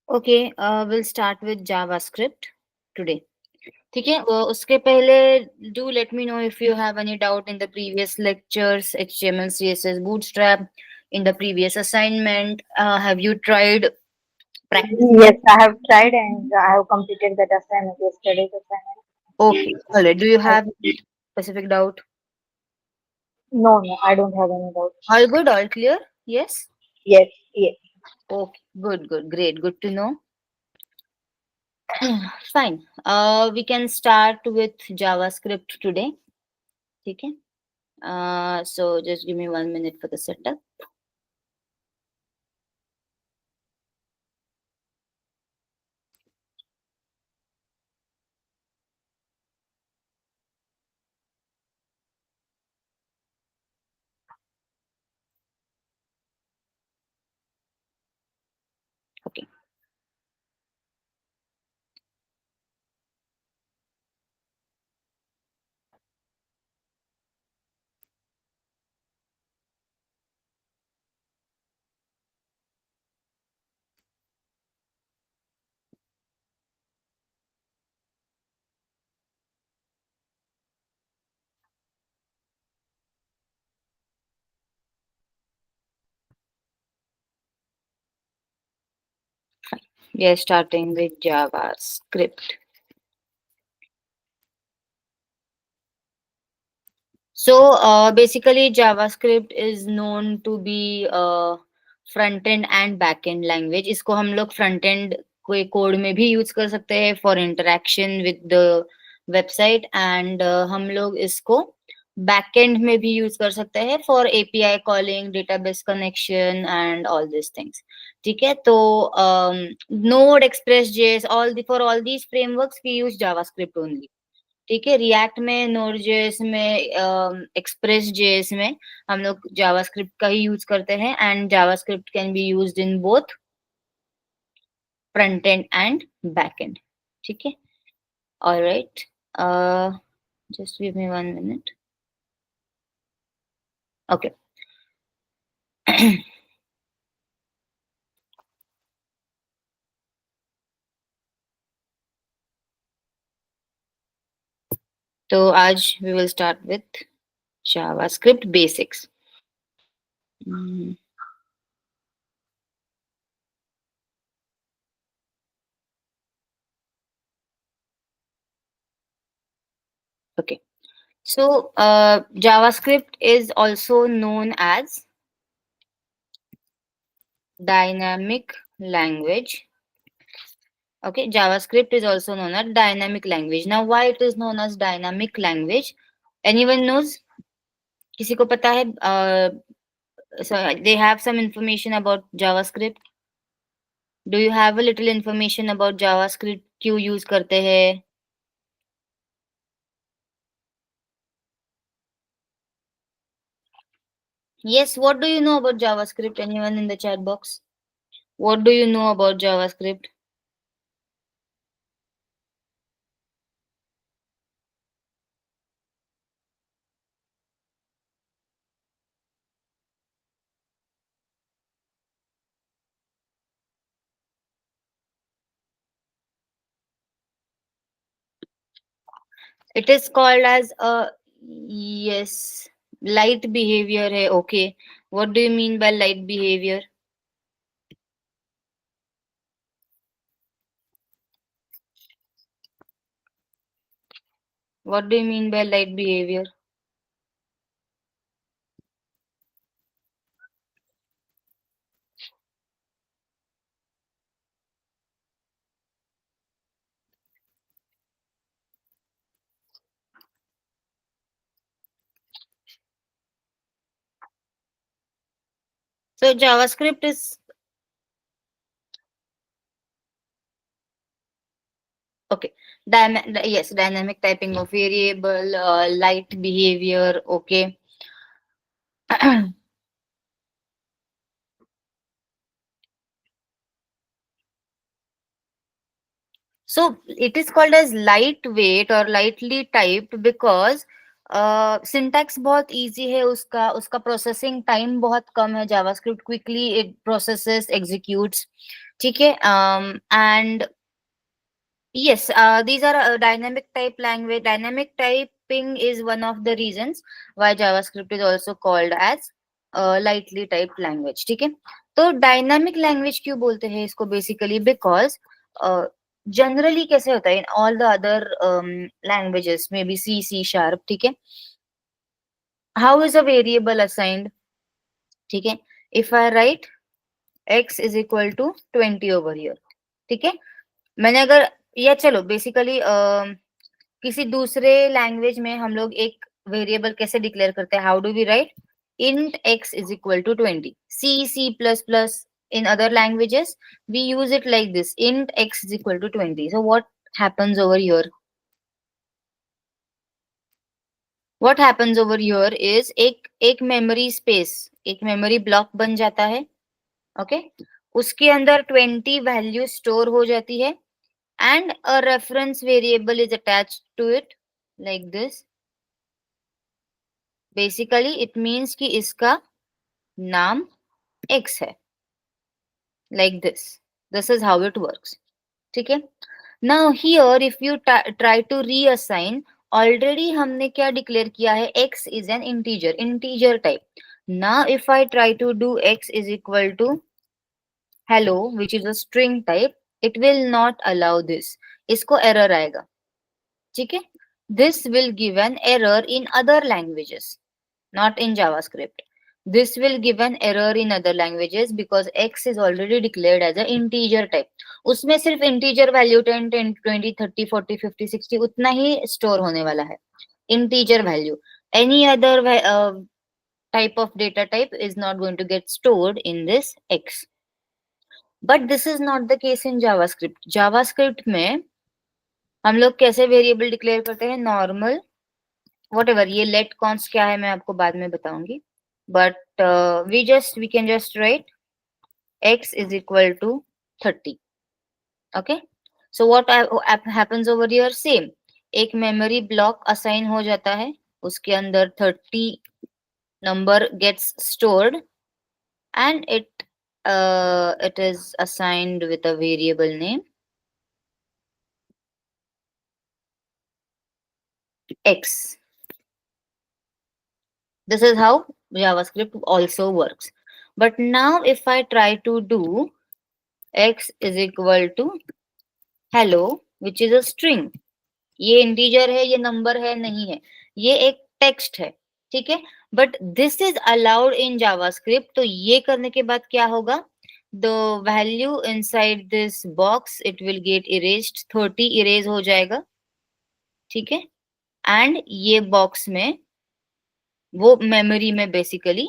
Okay, we'll start with JavaScript today. ठीक है, उसके पहले do let me know if you have any doubt in the previous lectures, HTML, CSS, Bootstrap, in the previous assignment. Have you tried practicing? Yes, I have tried and I have completed that assignment yesterday's assignment. Okay, all right. Do you I, have any specific doubt? no, I don't have any doubt. All good, all clear? Yes? Yes, yes. Okay, good, good, great, good to know. Fine. We can start with JavaScript today. Okay. So just give me 1 minute for the setup. Okay. We are starting with JavaScript. So basically, JavaScript is known to be front end and back end language. इसको हम लोग front end कोई code में भी use कर सकते हैं for interaction with the website and हम लोग इसको back end में भी यूज कर सकते हैं for API calling, database connection and all these things. ठीक है, तो Node, Express.js, for all these frameworks we use JavaScript only. ठीक है, रिएक्ट में, नोड जेएस में, एक्सप्रेस जेएस में हम लोग जावास्क्रिप्ट का ही यूज करते हैं and JavaScript can be used in both front end and back end. ठीक है, alright. Just give me 1 minute. Okay. तो आज we will start with JavaScript basics. Okay. So JavaScript is also known as dynamic language. Okay, JavaScript is also known as dynamic language. Now, why it is known as dynamic language? Anyone knows? किसी को पता है? So they have some information about JavaScript. Do you have a little information about JavaScript? क्यों use करते हैं? Yes, what do you know about JavaScript? Anyone in the chat box? What do you know about JavaScript? It is called as a, yes, light behavior है. Okay. What do you mean by light behavior? What do you mean by light behavior? So JavaScript is okay. Yes, dynamic typing of variable, light behavior. Okay. So it is called as lightweight or lightly typed because syntax बहुत easy है उसका उसका processing time बहुत कम है. JavaScript quickly it processes executes. ठीक है. And yes, these are dynamic type language. Dynamic typing is one of the reasons why JavaScript is also called as lightly typed language. ठीक है. तो डायनामिक लैंग्वेज क्यों बोलते हैं इसको? बेसिकली बिकॉज जनरली कैसे होता है in all the other languages में बी सी शार्प. ठीक है. How is a variable assigned? ठीक है. If I write x is equal to 20 over here. ठीक है. मैंने अगर या चलो बेसिकली किसी दूसरे लैंग्वेज में हम लोग एक वेरिएबल कैसे डिक्लेयर करते हैं? How do we write? int x is equal to 20. C++, in other languages we use it like this: int x is equal to 20. So what happens over here? What happens over here is एक memory space, एक memory block बन जाता है. Okay. उसके अंदर 20 value store हो जाती है and a reference variable is attached to it like this. Basically it means कि इसका नाम x है, like this. This is how it works. ठीक है. Now here if you try to reassign, already हमने क्या डिक्लेयर किया है? x is an integer type. Now if I try to do x is equal to hello which is a string type, it will not allow this. इसको error आएगा. ठीक है. This will give an error in other languages, not in JavaScript. This will give an error in other languages because x is already declared as an integer type. उसमें सिर्फ integer value 10, 10, 20, 30, 40, 50, 60 उतना ही store होने वाला है. Integer value. Any other type of data type is not going to get stored in this x. But this is not the case in JavaScript. JavaScript में हम लोग कैसे वेरिएबल डिक्लेयर करते हैं? Normal whatever. ये let const क्या है मैं आपको बाद में बताऊंगी. But we can just write x is equal to 30. Okay. So what happens over here? Same. एक मेमोरी ब्लॉक असाइन हो जाता है, उसके अंदर 30 number gets stored and it is assigned with a variable name x. This is how JavaScript also works. But now if I try to do x is equal to hello which is a string, ये integer है, ये number है नहीं है, ये एक text है. ठीक है. But this is allowed in JavaScript. तो ये करने के बाद क्या होगा? The value inside this box it will get erased. 30 erase हो जाएगा. ठीक है. एंड ये बॉक्स में वो मेमोरी में basically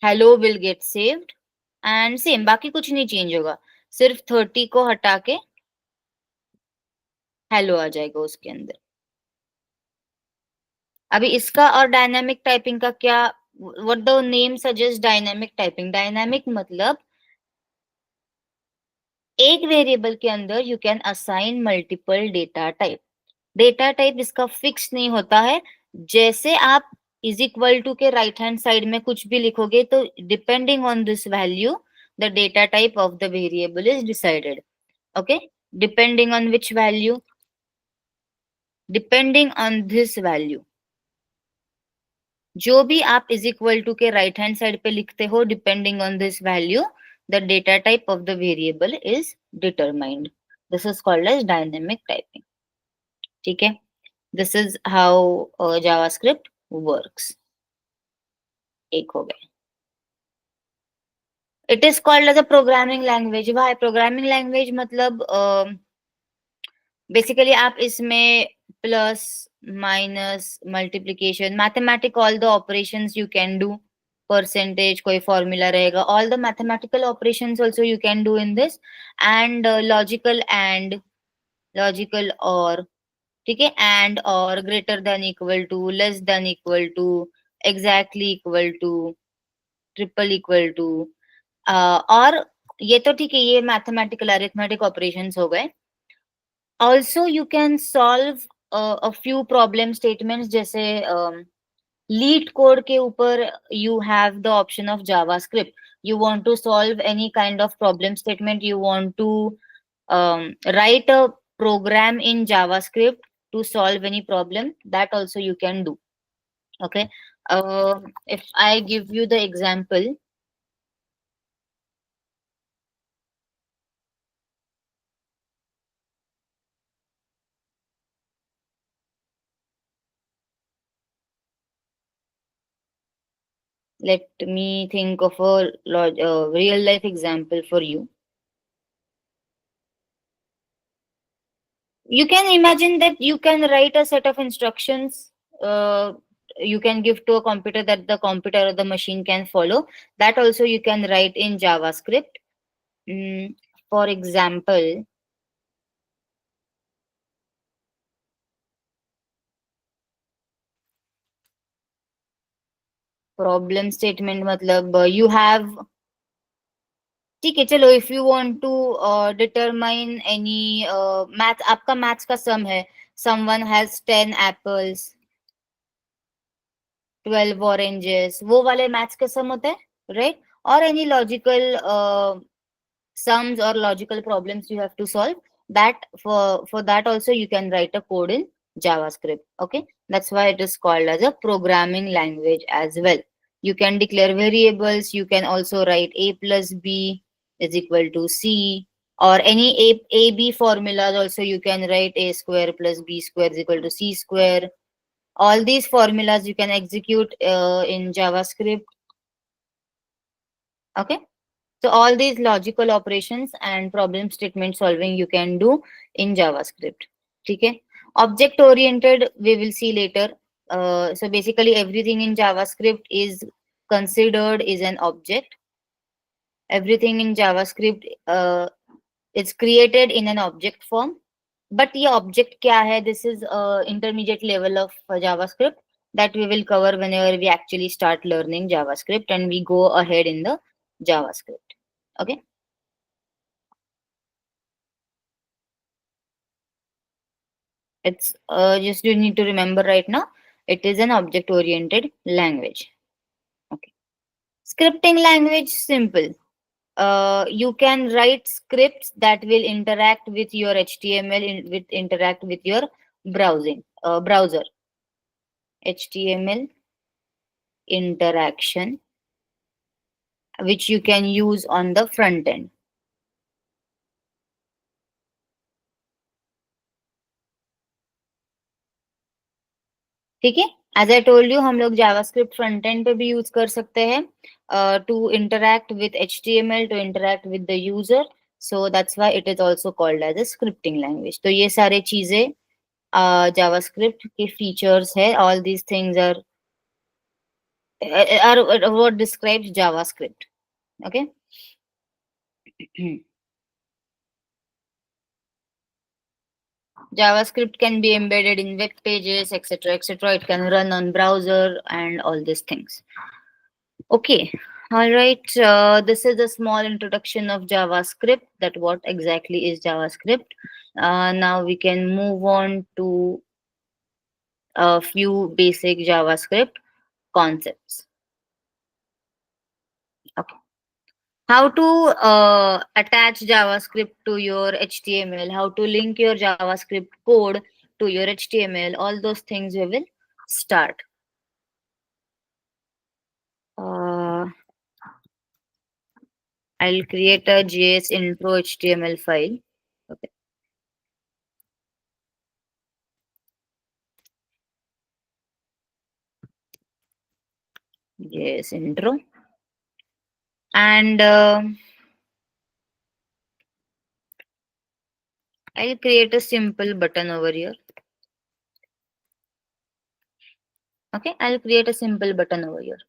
hello will get saved and same. बाकी कुछ नहीं चेंज होगा, सिर्फ 30 को हटा के हेलो आ जाएगा उसके अंदर. अभी इसका और डायनामिक टाइपिंग का क्या? What the name suggest dynamic typing. Dynamic मतलब एक वेरिएबल के अंदर you can assign multiple data type. Data type इसका फिक्स नहीं होता है. जैसे आप इज इक्वल टू के राइट हैंड साइड में कुछ भी लिखोगे तो depending on this value the data type of the variable is decided. Okay. Depending on which value? Depending on this value. जो भी आप इज इक्वल टू के राइट हैंड साइड पे लिखते हो, depending on this value the data type of the variable is determined. This is called as dynamic typing. ठीक है. This is how JavaScript works. एक हो गए. It is called as a programming language. Why programming language? मतलब basically आप इसमें plus minus multiplication mathematic all the operations you can do. Percentage कोई formula रहेगा. All the mathematical operations also you can do in this. And logical and, logical or. ठीक है. And or, greater than equal to, less than equal to, exactly equal to, triple equal to. और ये तो ठीक है, ये mathematical arithmetic operations हो गए. Also you can solve a few problem statements जैसे लीड कोड के ऊपर you have the option of JavaScript. You want to solve any kind of problem statement, you want to write a program in JavaScript to solve any problem, that also you can do. Okay. If I give you the example, let me think of a real life example for you. You can imagine that you can write a set of instructions, uh, you can give to a computer that the computer or the machine can follow. That also you can write in JavaScript. Mm, for example, problem statement मतलब you have, ठीक है चलो, if you want to determine any math, आपका maths का sum है, someone has 10 apples, 12 oranges, वो वाले maths का सम होता है, राइट? और any logical sums or logical problems you have to solve, that for that also you can write a code in JavaScript. Okay, that's why it is called as a programming language as well. You can declare variables, you can also write a plus b is equal to c, or any a b formulas also you can write a square plus b square is equal to c square. All these formulas you can execute in JavaScript. Okay. So all these logical operations and problem statement solving you can do in JavaScript. Okay. Object oriented we will see later. So basically everything in JavaScript is considered is an object. Everything in JavaScript is created in an object form. But ये object क्या है? This is intermediate level of JavaScript that we will cover whenever we actually start learning JavaScript and we go ahead in the JavaScript. Okay. It's just you need to remember right now, it is an object oriented language. Okay. Scripting language, simple. You can write scripts that will interact with your HTML, with interact with your browser. HTML interaction, which you can use on the front end. ठीक है, as I told you हम लोग JavaScript front end पे भी use कर सकते हैं to interact with HTML, to interact with the user. So that's why it is also called as a scripting language. तो ये सारे चीजें जावास्क्रिप्ट के फीचर्स है. All these things are what describes JavaScript. Okay. JavaScript can be embedded in web pages, etc., etc. It can run on browser and all these things. Okay, all right. This is a small introduction of JavaScript. That what exactly is JavaScript. Now we can move on to a few basic JavaScript concepts. Okay. How to attach JavaScript to your HTML? How to link your JavaScript code to your HTML? All those things we will start. Uh, I'll create a JS intro HTML file. Okay. JS intro. And I'll create a simple button over here. Okay, I'll create a simple button over here.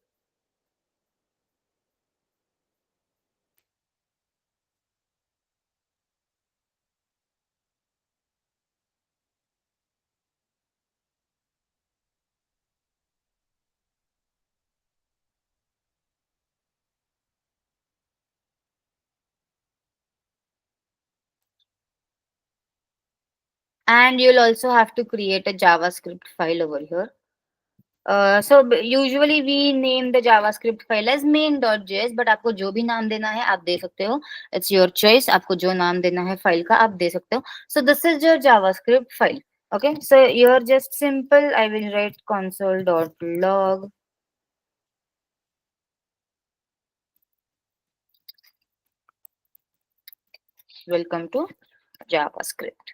And you'll also have to create a JavaScript file over here. So usually we name the JavaScript file as main.js, but आपको जो भी नाम देना है आप दे सकते हो. It's your choice, आपको जो नाम देना है फाइल का आप दे सकते हो. So this is your JavaScript file. Okay, so you're just simple. I will write console.log. Welcome to JavaScript.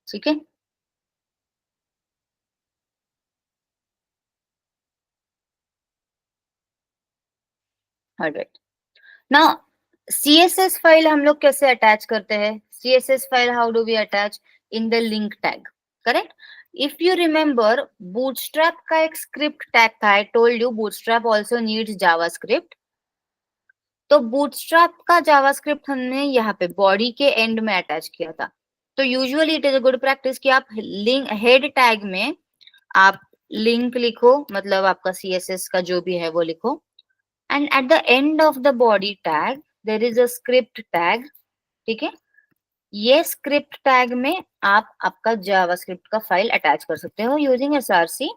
ठीक है. Alright. Now CSS फाइल हम लोग कैसे अटैच करते हैं? CSS file how do we attach? In the link tag. Correct? If you remember, Bootstrap का एक script tag था. I told you Bootstrap also needs JavaScript. तो Bootstrap का JavaScript हमने यहाँ पे बॉडी के एंड में अटैच किया था. तो usually it is a good practice कि आप लिंक हेड टैग में आप लिंक लिखो, मतलब आपका CSS का जो भी है वो लिखो. And at the end of the body tag there is a script tag. ठीक है. ये स्क्रिप्ट टैग में आप आपका जावास्क्रिप्ट का फाइल अटैच कर सकते हो यूजिंग src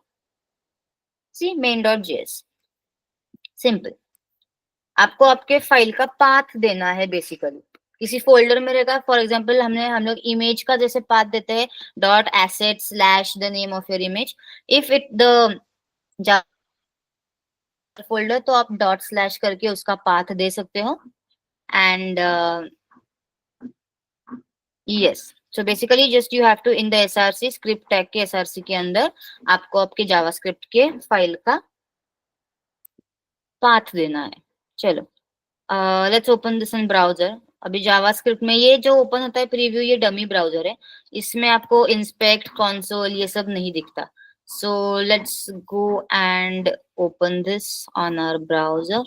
main.js. सिंपल. आपको आपके फाइल का पाथ देना है बेसिकली. किसी फोल्डर में रहेगा. फॉर एग्जांपल हम लोग इमेज का जैसे पाथ देते हैं dot asset slash the name of your image. If it the folder तो आप डॉट स्लैश करके उसका पाथ दे सकते हो. And yes, so basically just you have to in the src script tag के src के अंदर आपको आपके जावास्क्रिप्ट के फाइल का पाथ देना है. चलो, let's open this in browser. अभी जावास्क्रिप्ट में ये जो ओपन होता है प्रीव्यू, ये डमी ब्राउजर है. इसमें आपको इंस्पेक्ट कंसोल ये सब नहीं दिखता. So let's go and open this on our browser.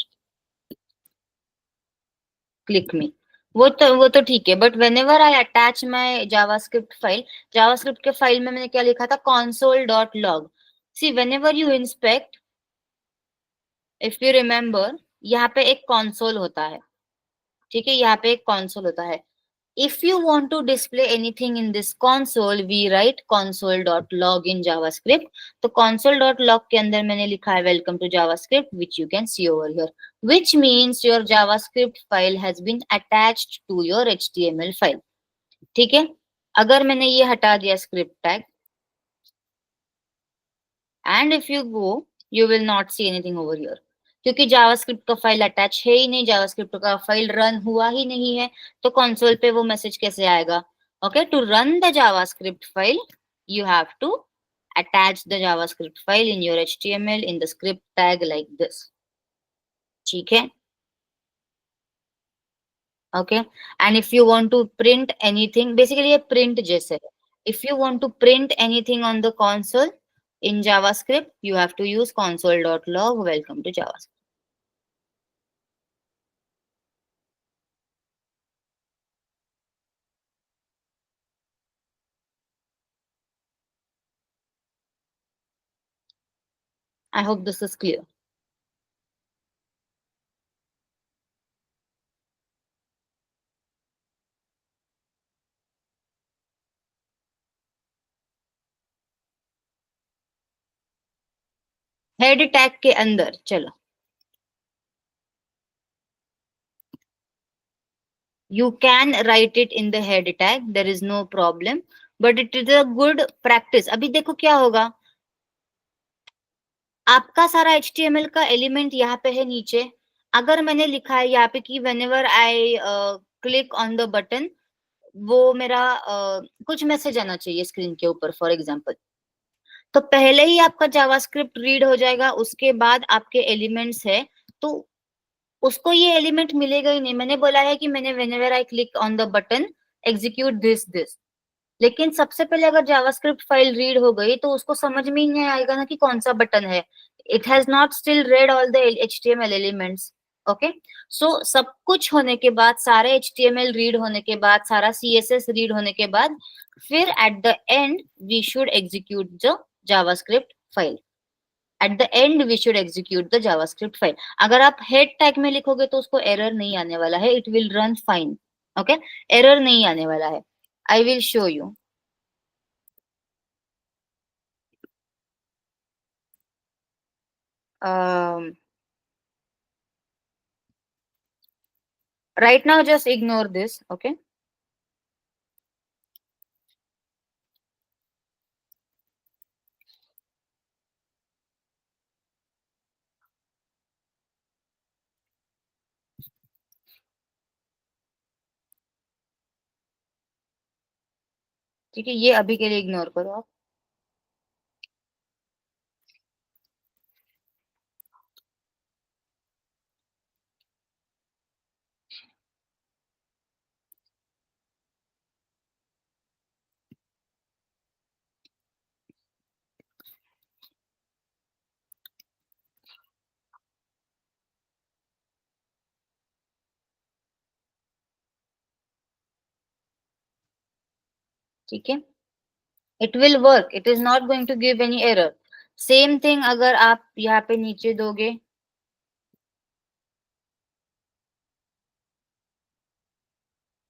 Click me. वो तो ठीक है, but whenever I attach my JavaScript file, JavaScript के फाइल में मैंने क्या लिखा था? console.log. See whenever you inspect, if you remember, यहाँ पे एक console होता है. ठीक है, यहाँ पे एक console होता है. If you want to display anything in this console, we write console.log in JavaScript. तो console.log के अंदर मैंने लिखा है welcome to JavaScript, which you can see over here, which means your JavaScript file has been attached to your HTML file. ठीक है. अगर मैंने ये हटा दिया script tag, and if you go, you will not see anything over here. क्योंकि JavaScript का file attach है ही नहीं, जावास्क्रिप्ट का फाइल रन हुआ ही नहीं है, तो कंसोल पे वो मैसेज कैसे आएगा? Okay, to run the JavaScript file you have to attach the JavaScript file in your HTML in the script tag like this. ठीक है. Okay. And if you want to print anything, basically ये print जैसे है. If you want to print anything on the console in JavaScript, you have to use console.log welcome to JavaScript. I hope this is clear. Head tag के अंदर चलो, you can write it in the head tag, there is no problem, but it is a good practice. अभी देखो क्या होगा, आपका सारा HTML का एलिमेंट यहाँ पे है नीचे. अगर मैंने लिखा है यहाँ पे कि whenever I click on the button, वो मेरा कुछ मैसेज आना चाहिए स्क्रीन के ऊपर फॉर एग्जाम्पल, तो पहले ही आपका जावास्क्रिप्ट रीड हो जाएगा, उसके बाद आपके एलिमेंट्स है, तो उसको ये एलिमेंट मिलेगा ही नहीं. मैंने बोला है कि मैंने whenever I click on the button execute this, लेकिन सबसे पहले अगर जावास्क्रिप्ट फाइल रीड हो गई तो उसको समझ में ही नहीं आएगा ना कि कौन सा बटन है. It has not still read all the HTML elements. Okay, so सब कुछ होने के बाद, सारे HTML रीड होने के बाद, सारा CSS रीड होने के बाद, फिर at the end we should execute the JavaScript file. At the end we should execute the JavaScript file. अगर आप हेड टैग में लिखोगे तो उसको एरर नहीं आने वाला है, it will run fine. Okay, error नहीं आने वाला है. आई will show you. Right now just ignore this, okay? ठीक है, ये अभी के लिए इग्नोर करो आप। ठीक है, it will work, it is not going to give any error. Same thing अगर आप यहाँ पे नीचे दोगे,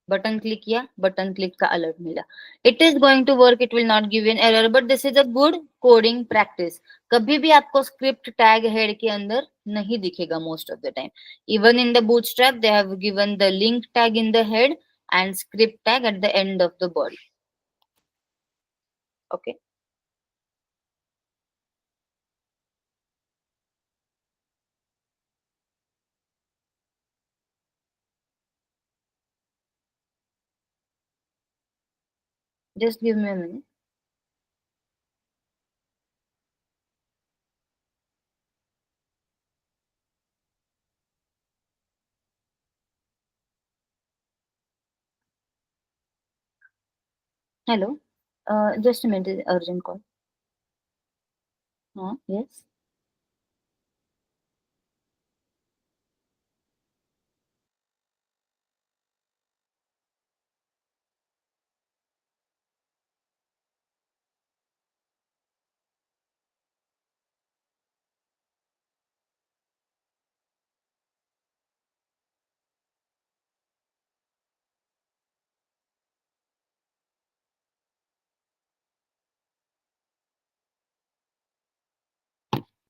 बटन क्लिक किया, बटन क्लिक का अलर्ट मिला, it is going to work, it will not give an error, but this is a good coding practice. कभी भी आपको स्क्रिप्ट टैग हेड के अंदर नहीं दिखेगा most of the time. Even in the Bootstrap they have given the link tag in the head and script tag at the end of the body. Okay, just give me a minute. Hello, just a minute, urgent call. हाँ, yes.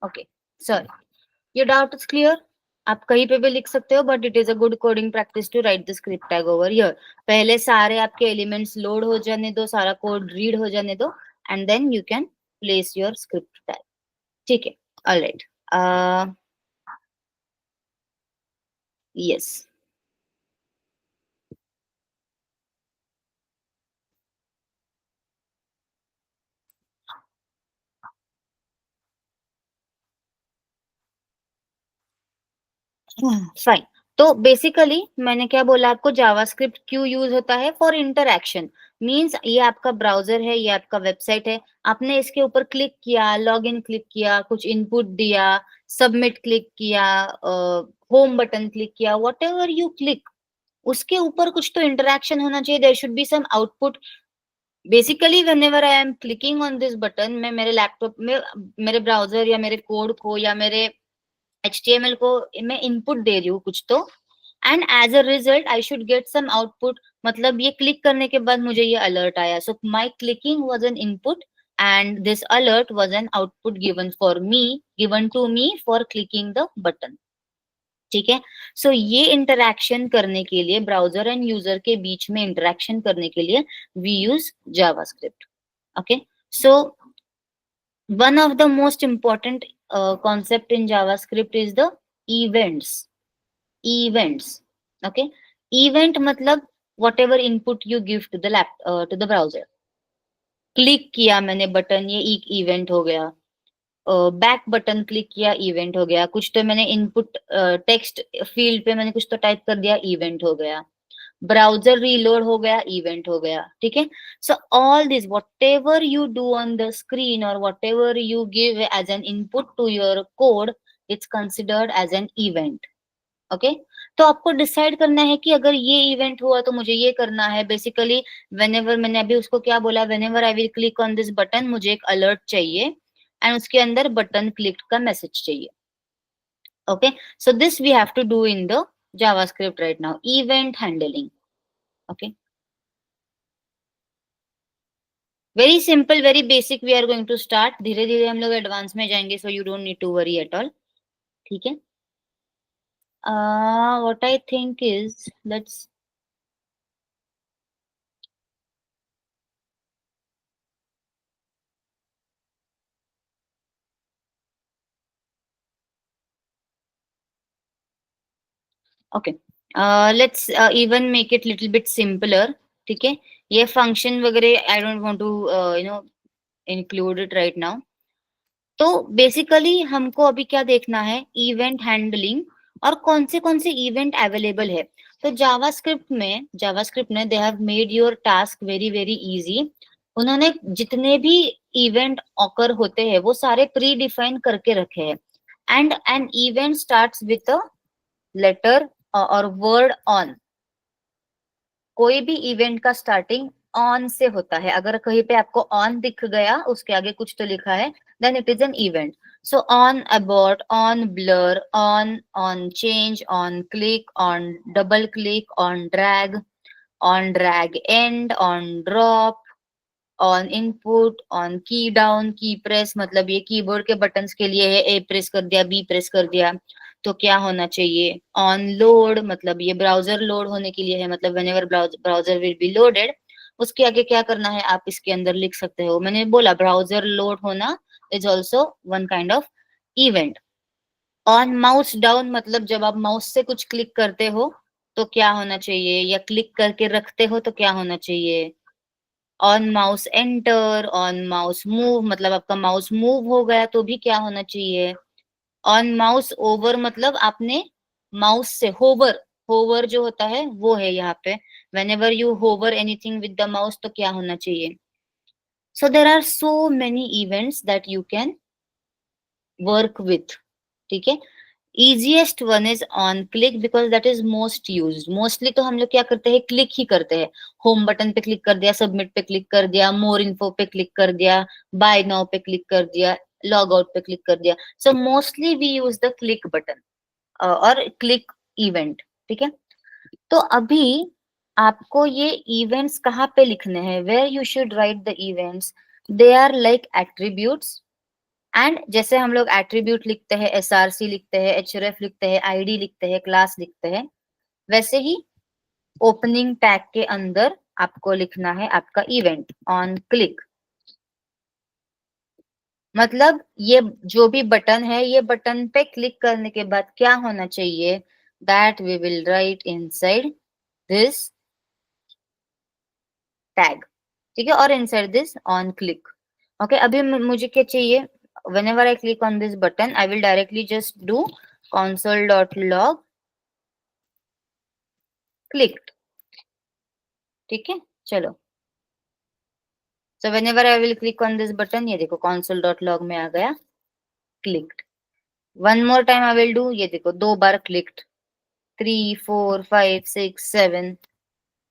Okay, sir, your doubt is clear? आप कहीं पे भी लिख सकते हो, but it is a good coding practice to write the script tag over here. पहले सारे आपके एलिमेंट्स लोड हो जाने दो, सारा कोड रीड हो जाने दो, and then you can place your script tag. ठीक है, ऑलराइट, यस। फाइन। तो बेसिकली मैंने क्या बोला आपको, जावास्क्रिप्ट क्यों यूज होता है? For interaction. मींस ये आपका ब्राउजर है, ये आपका वेबसाइट है, आपने इसके ऊपर क्लिक किया, लॉग इन क्लिक किया, कुछ इनपुट दिया, सबमिट क्लिक किया, होम बटन क्लिक किया, वॉट एवर यू क्लिक, उसके ऊपर कुछ तो इंटरएक्शन होना चाहिए, there should be some output. Basically whenever I am clicking on this button, मैं मेरे लैपटॉप में मेरे ब्राउजर या मेरे कोड को या मेरे HTML को मैं इनपुट दे रही हूँ कुछ तो, and as a result I should get some output. मतलब ये क्लिक करने के बाद मुझे ये अलर्ट आया, so my clicking was an input and this alert was an output given to me for clicking the button. ठीक है, सो ये इंटरैक्शन करने के लिए, ब्राउजर एंड यूजर के बीच में इंटरैक्शन करने के लिए we use JavaScript. Okay, so one of the most important concept in JavaScript is the events. Events. Okay. Event मतलब whatever input you give to the to the browser. Click किया मैंने button, ये एक event हो गया। Back button click किया, event हो गया। कुछ तो मैंने इनपुट टेक्स्ट फील्ड पे मैंने कुछ तो टाइप कर दिया, इवेंट हो गया। ब्राउजर रीलोड हो गया, इवेंट हो गया। ठीक है, so all this whatever you do on the screen और whatever you give as an input to your code, it's considered as an event. Okay, तो आपको डिसाइड करना है कि अगर ये इवेंट हुआ तो मुझे ये करना है। बेसिकली वेनेवर, मैंने अभी उसको क्या बोला, whenever I will click on this button, मुझे एक अलर्ट चाहिए एंड उसके अंदर बटन क्लिक का मैसेज चाहिए। Okay, so this we have to do in the JavaScript right now, event handling. Okay, very simple, very basic we are going to start. धीरे धीरे हम लोग एडवांस में जाएंगे, so you don't need to worry at all. ठीक है. What I think is, let's. Okay. Let's even make it little bit simpler. ठीक है. ये function वगैरह I don't want to include it right now. तो basically हमको अभी क्या देखना है, इवेंट हैंडलिंग और कौन से इवेंट अवेलेबल है. तो जावास्क्रिप्ट ने they have made your task very very easy. उन्होंने जितने भी इवेंट ऑकर होते हैं वो सारे प्री डिफाइन करके रखे हैं. And an event starts with a letter और वर्ड ऑन. कोई भी इवेंट का स्टार्टिंग ऑन से होता है. अगर कहीं पे आपको ऑन दिख गया, उसके आगे कुछ तो लिखा है, then it is an event. So on abort, on blur, on change, on click, on double click, on drag end, on drop, on input, on key down, key press. मतलब ये कीबोर्ड के बटन्स के लिए है, ए press कर दिया, B press कर दिया तो क्या होना चाहिए. ऑन लोड मतलब ये ब्राउजर लोड होने के लिए है, मतलब whenever browser will be loaded, उसके आगे क्या करना है आप इसके अंदर लिख सकते हो. मैंने बोला ब्राउजर लोड होना is also one kind of event. On mouse down मतलब जब आप माउस से कुछ क्लिक करते हो तो क्या होना चाहिए, या क्लिक करके रखते हो तो क्या होना चाहिए. On mouse enter, on mouse move मतलब आपका माउस मूव हो गया तो भी क्या होना चाहिए. ऑन माउस ओवर मतलब आपने माउस से होवर, होवर जो होता है वो है यहाँ पे. whenever you hover anything with the mouse तो क्या होना चाहिए. so there are so many events that you can work with. ठीक है. easiest one is on click because that is most used. Mostly तो हम लोग क्या करते हैं, क्लिक ही करते हैं. होम बटन पे क्लिक कर दिया, सबमिट पे क्लिक कर दिया, मोर इन्फो पे क्लिक कर दिया, बाय नाउ पे क्लिक कर दिया, लॉग आउट पे क्लिक कर दिया. So mostly we use the click button और क्लिक इवेंट. ठीक है. तो अभी आपको ये इवेंट्स कहाँ पे लिखने हैं, where you should write the events. They are like attributes. And जैसे हम लोग एट्रीब्यूट लिखते हैं, एसआरसी लिखते हैं, एचआरएफ लिखते हैं, आईडी लिखते हैं, क्लास लिखते हैं, वैसे ही ओपनिंग टैग के अंदर आपको लिखना है आपका इवेंट ऑन क्लिक. मतलब ये जो भी बटन है, ये बटन पे क्लिक करने के बाद क्या होना चाहिए, that we will write inside this tag. ठीक है. और inside this on click. Okay. अभी मुझे क्या चाहिए, whenever I click on this button I will directly just do console.log clicked. ठीक है. चलो. so whenever I will click on this button, ये देखो console.log में आ गया clicked. one more time I will do, ये देखो दो बार clicked. 3 4 5 6 7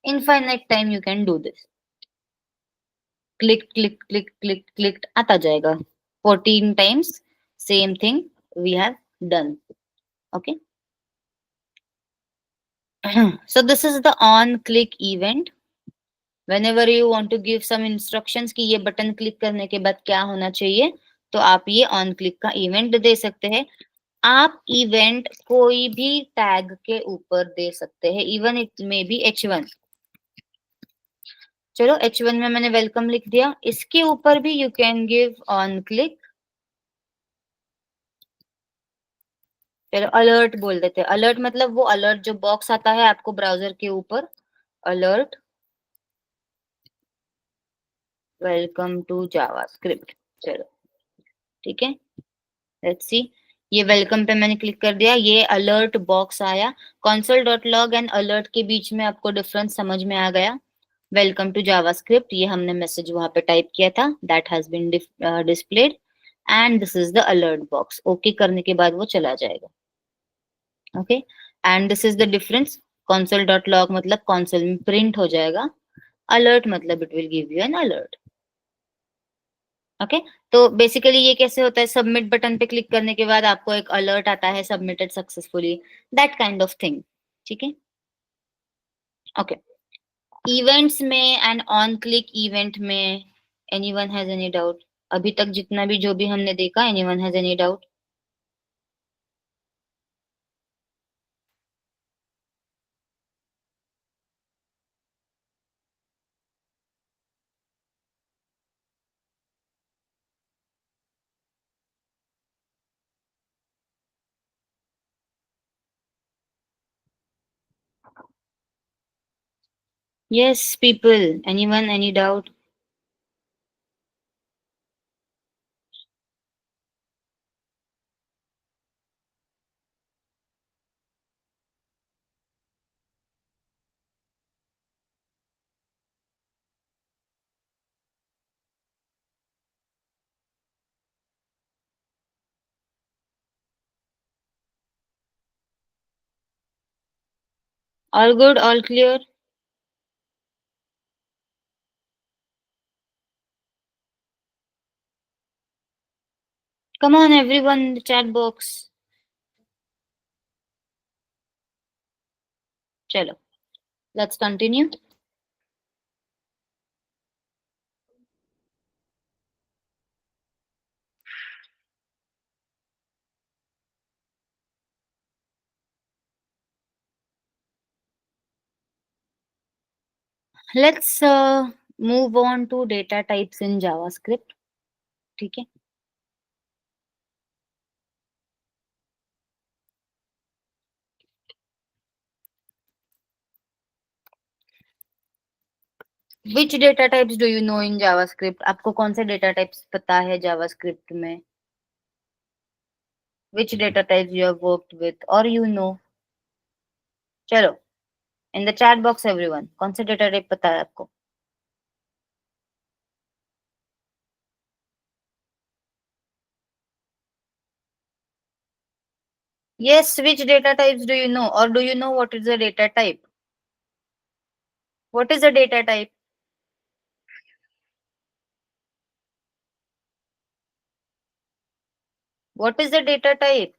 infinite time you can do this. clicked आता जाएगा 14 times. same thing we have done. Okay. so this is the on click event. whenever you want to give some instructions कि ये button click करने के बाद क्या होना चाहिए, तो आप ये ऑन क्लिक का इवेंट दे सकते हैं. आप इवेंट कोई भी टैग के ऊपर दे सकते हैं, even it may be H1. चलो H1 में मैंने वेलकम लिख दिया, इसके ऊपर भी you can give on click. चलो अलर्ट बोल देते हैं. अलर्ट मतलब वो अलर्ट जो बॉक्स आता है आपको ब्राउजर के ऊपर, अलर्ट वेलकम टू जावास्क्रिप्ट. चलो ठीक है. Let's see. ये वेलकम पे मैंने क्लिक कर दिया, ये अलर्ट बॉक्स आया. console.log एंड अलर्ट के बीच में आपको डिफरेंस समझ में आ गया. वेलकम टू जावास्क्रिप्ट, ये हमने मैसेज वहां पे टाइप किया था, that has been displayed. And this is the alert box. Okay करने के बाद वो चला जाएगा. Okay. And this is the difference. console.log मतलब console में प्रिंट हो जाएगा, अलर्ट मतलब it will give you an alert. Okay. तो बेसिकली ये कैसे होता है, सबमिट बटन पे क्लिक करने के बाद आपको एक अलर्ट आता है, submitted successfully, that kind of thing. ठीक है. ओके. इवेंट्स में एंड ऑन क्लिक इवेंट में एनीवन हैज एनी डाउट. अभी तक जितना भी जो भी हमने देखा, anyone has any doubt. Yes, people. Anyone? Any doubt? All good? All clear? Come on, everyone in the chat box. Chalo. Let's continue. Let's move on to data types in JavaScript. ठीक है? Which data types do you know in JavaScript? आपको कौन से data types पता है JavaScript में? Which data types you have worked with or you know? चलो, in the chat box everyone, कौन से data type पता है आपको? Yes, which data types do you know or do you know what is a data type? What is a data type? What is the data type?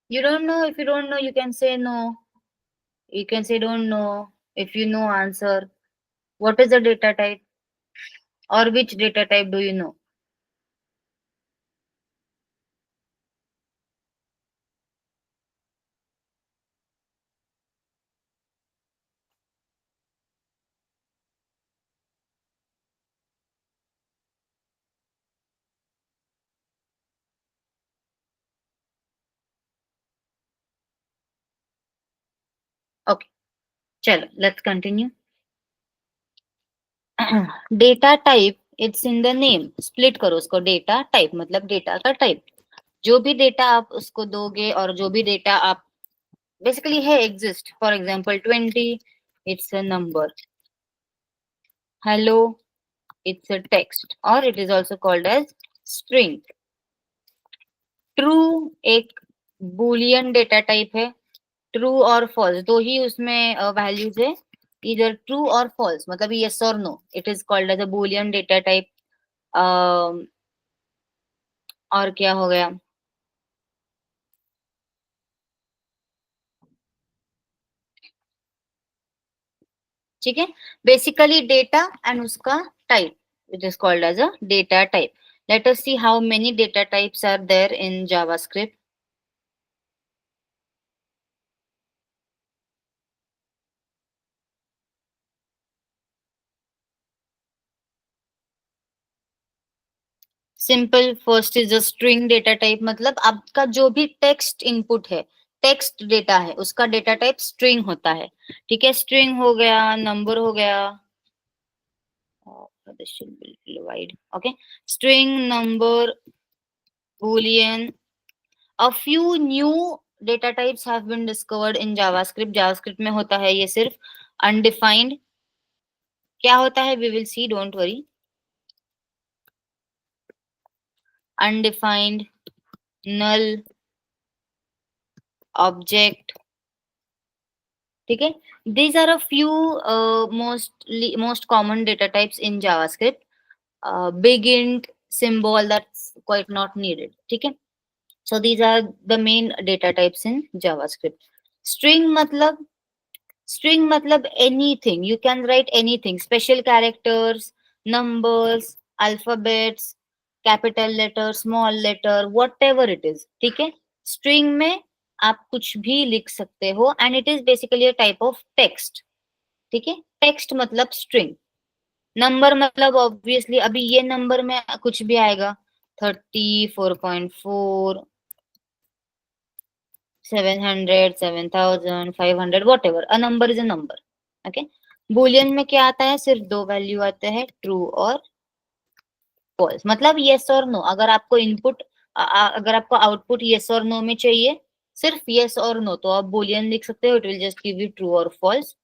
You don't know. If you don't know, you can say no. You can say don't know. If you know, answer. What is the data type? Or which data type do you know? Okay, chalo, let's continue. Data type it's in the name. Split करो उसको. Data type मतलब data का type. जो भी data आप उसको दोगे और जो भी डेटा आप बेसिकली है exist. For example 20, it's a number. Hello, it's a text और it is also called as string. True एक बुलियन डेटा टाइप है. ट्रू और फॉल्स दो ही उसमें वैल्यूज है. इधर ट्रू और फॉल्स मतलब यस और no. It is called as a boolean data type. और क्या हो गया? ठीक है. बेसिकली डेटा एंड उसका type, it is called as a data type. Let us see how many data types are there in JavaScript. Simple. First is a string data type मतलब आपका जो भी टेक्स्ट इनपुट है, text data है, उसका data type string होता है. ठीक है. स्ट्रिंग हो गया, नंबर हो गया. this should be little wide. Okay. String, number, boolean. A few new data types have been discovered in JavaScript. JavaScript में होता है ये सिर्फ undefined. क्या होता है? We will see. Don't worry. Undefined, null, object. ठीक है. These are a few most common data types in JavaScript. Big int, symbol, that's quite not needed. ठीक है. So these are the main data types in JavaScript. String मतलब string मतलब anything, you can write anything, special characters, numbers, alphabets, capital letter, small letter, whatever it is, ठीक है। String में आप कुछ भी लिख सकते हो and it is basically a type of text, ठीक है। टेक्स्ट मतलब स्ट्रिंग। नंबर मतलब ऑब्वियसली अभी ये नंबर में कुछ भी आएगा, 34.4, 700, 7,000, 500, what ever, a number is a number, okay. Boolean में क्या आता है, सिर्फ दो वैल्यू आते हैं, ट्रू और फॉल्स, मतलब यस और नो। अगर आपको इनपुट, अगर आपको आउटपुट यस और नो में चाहिए, सिर्फ यस और नो, तो आप बुलियन लिख सकते हो, it will just give you true और फॉल्स।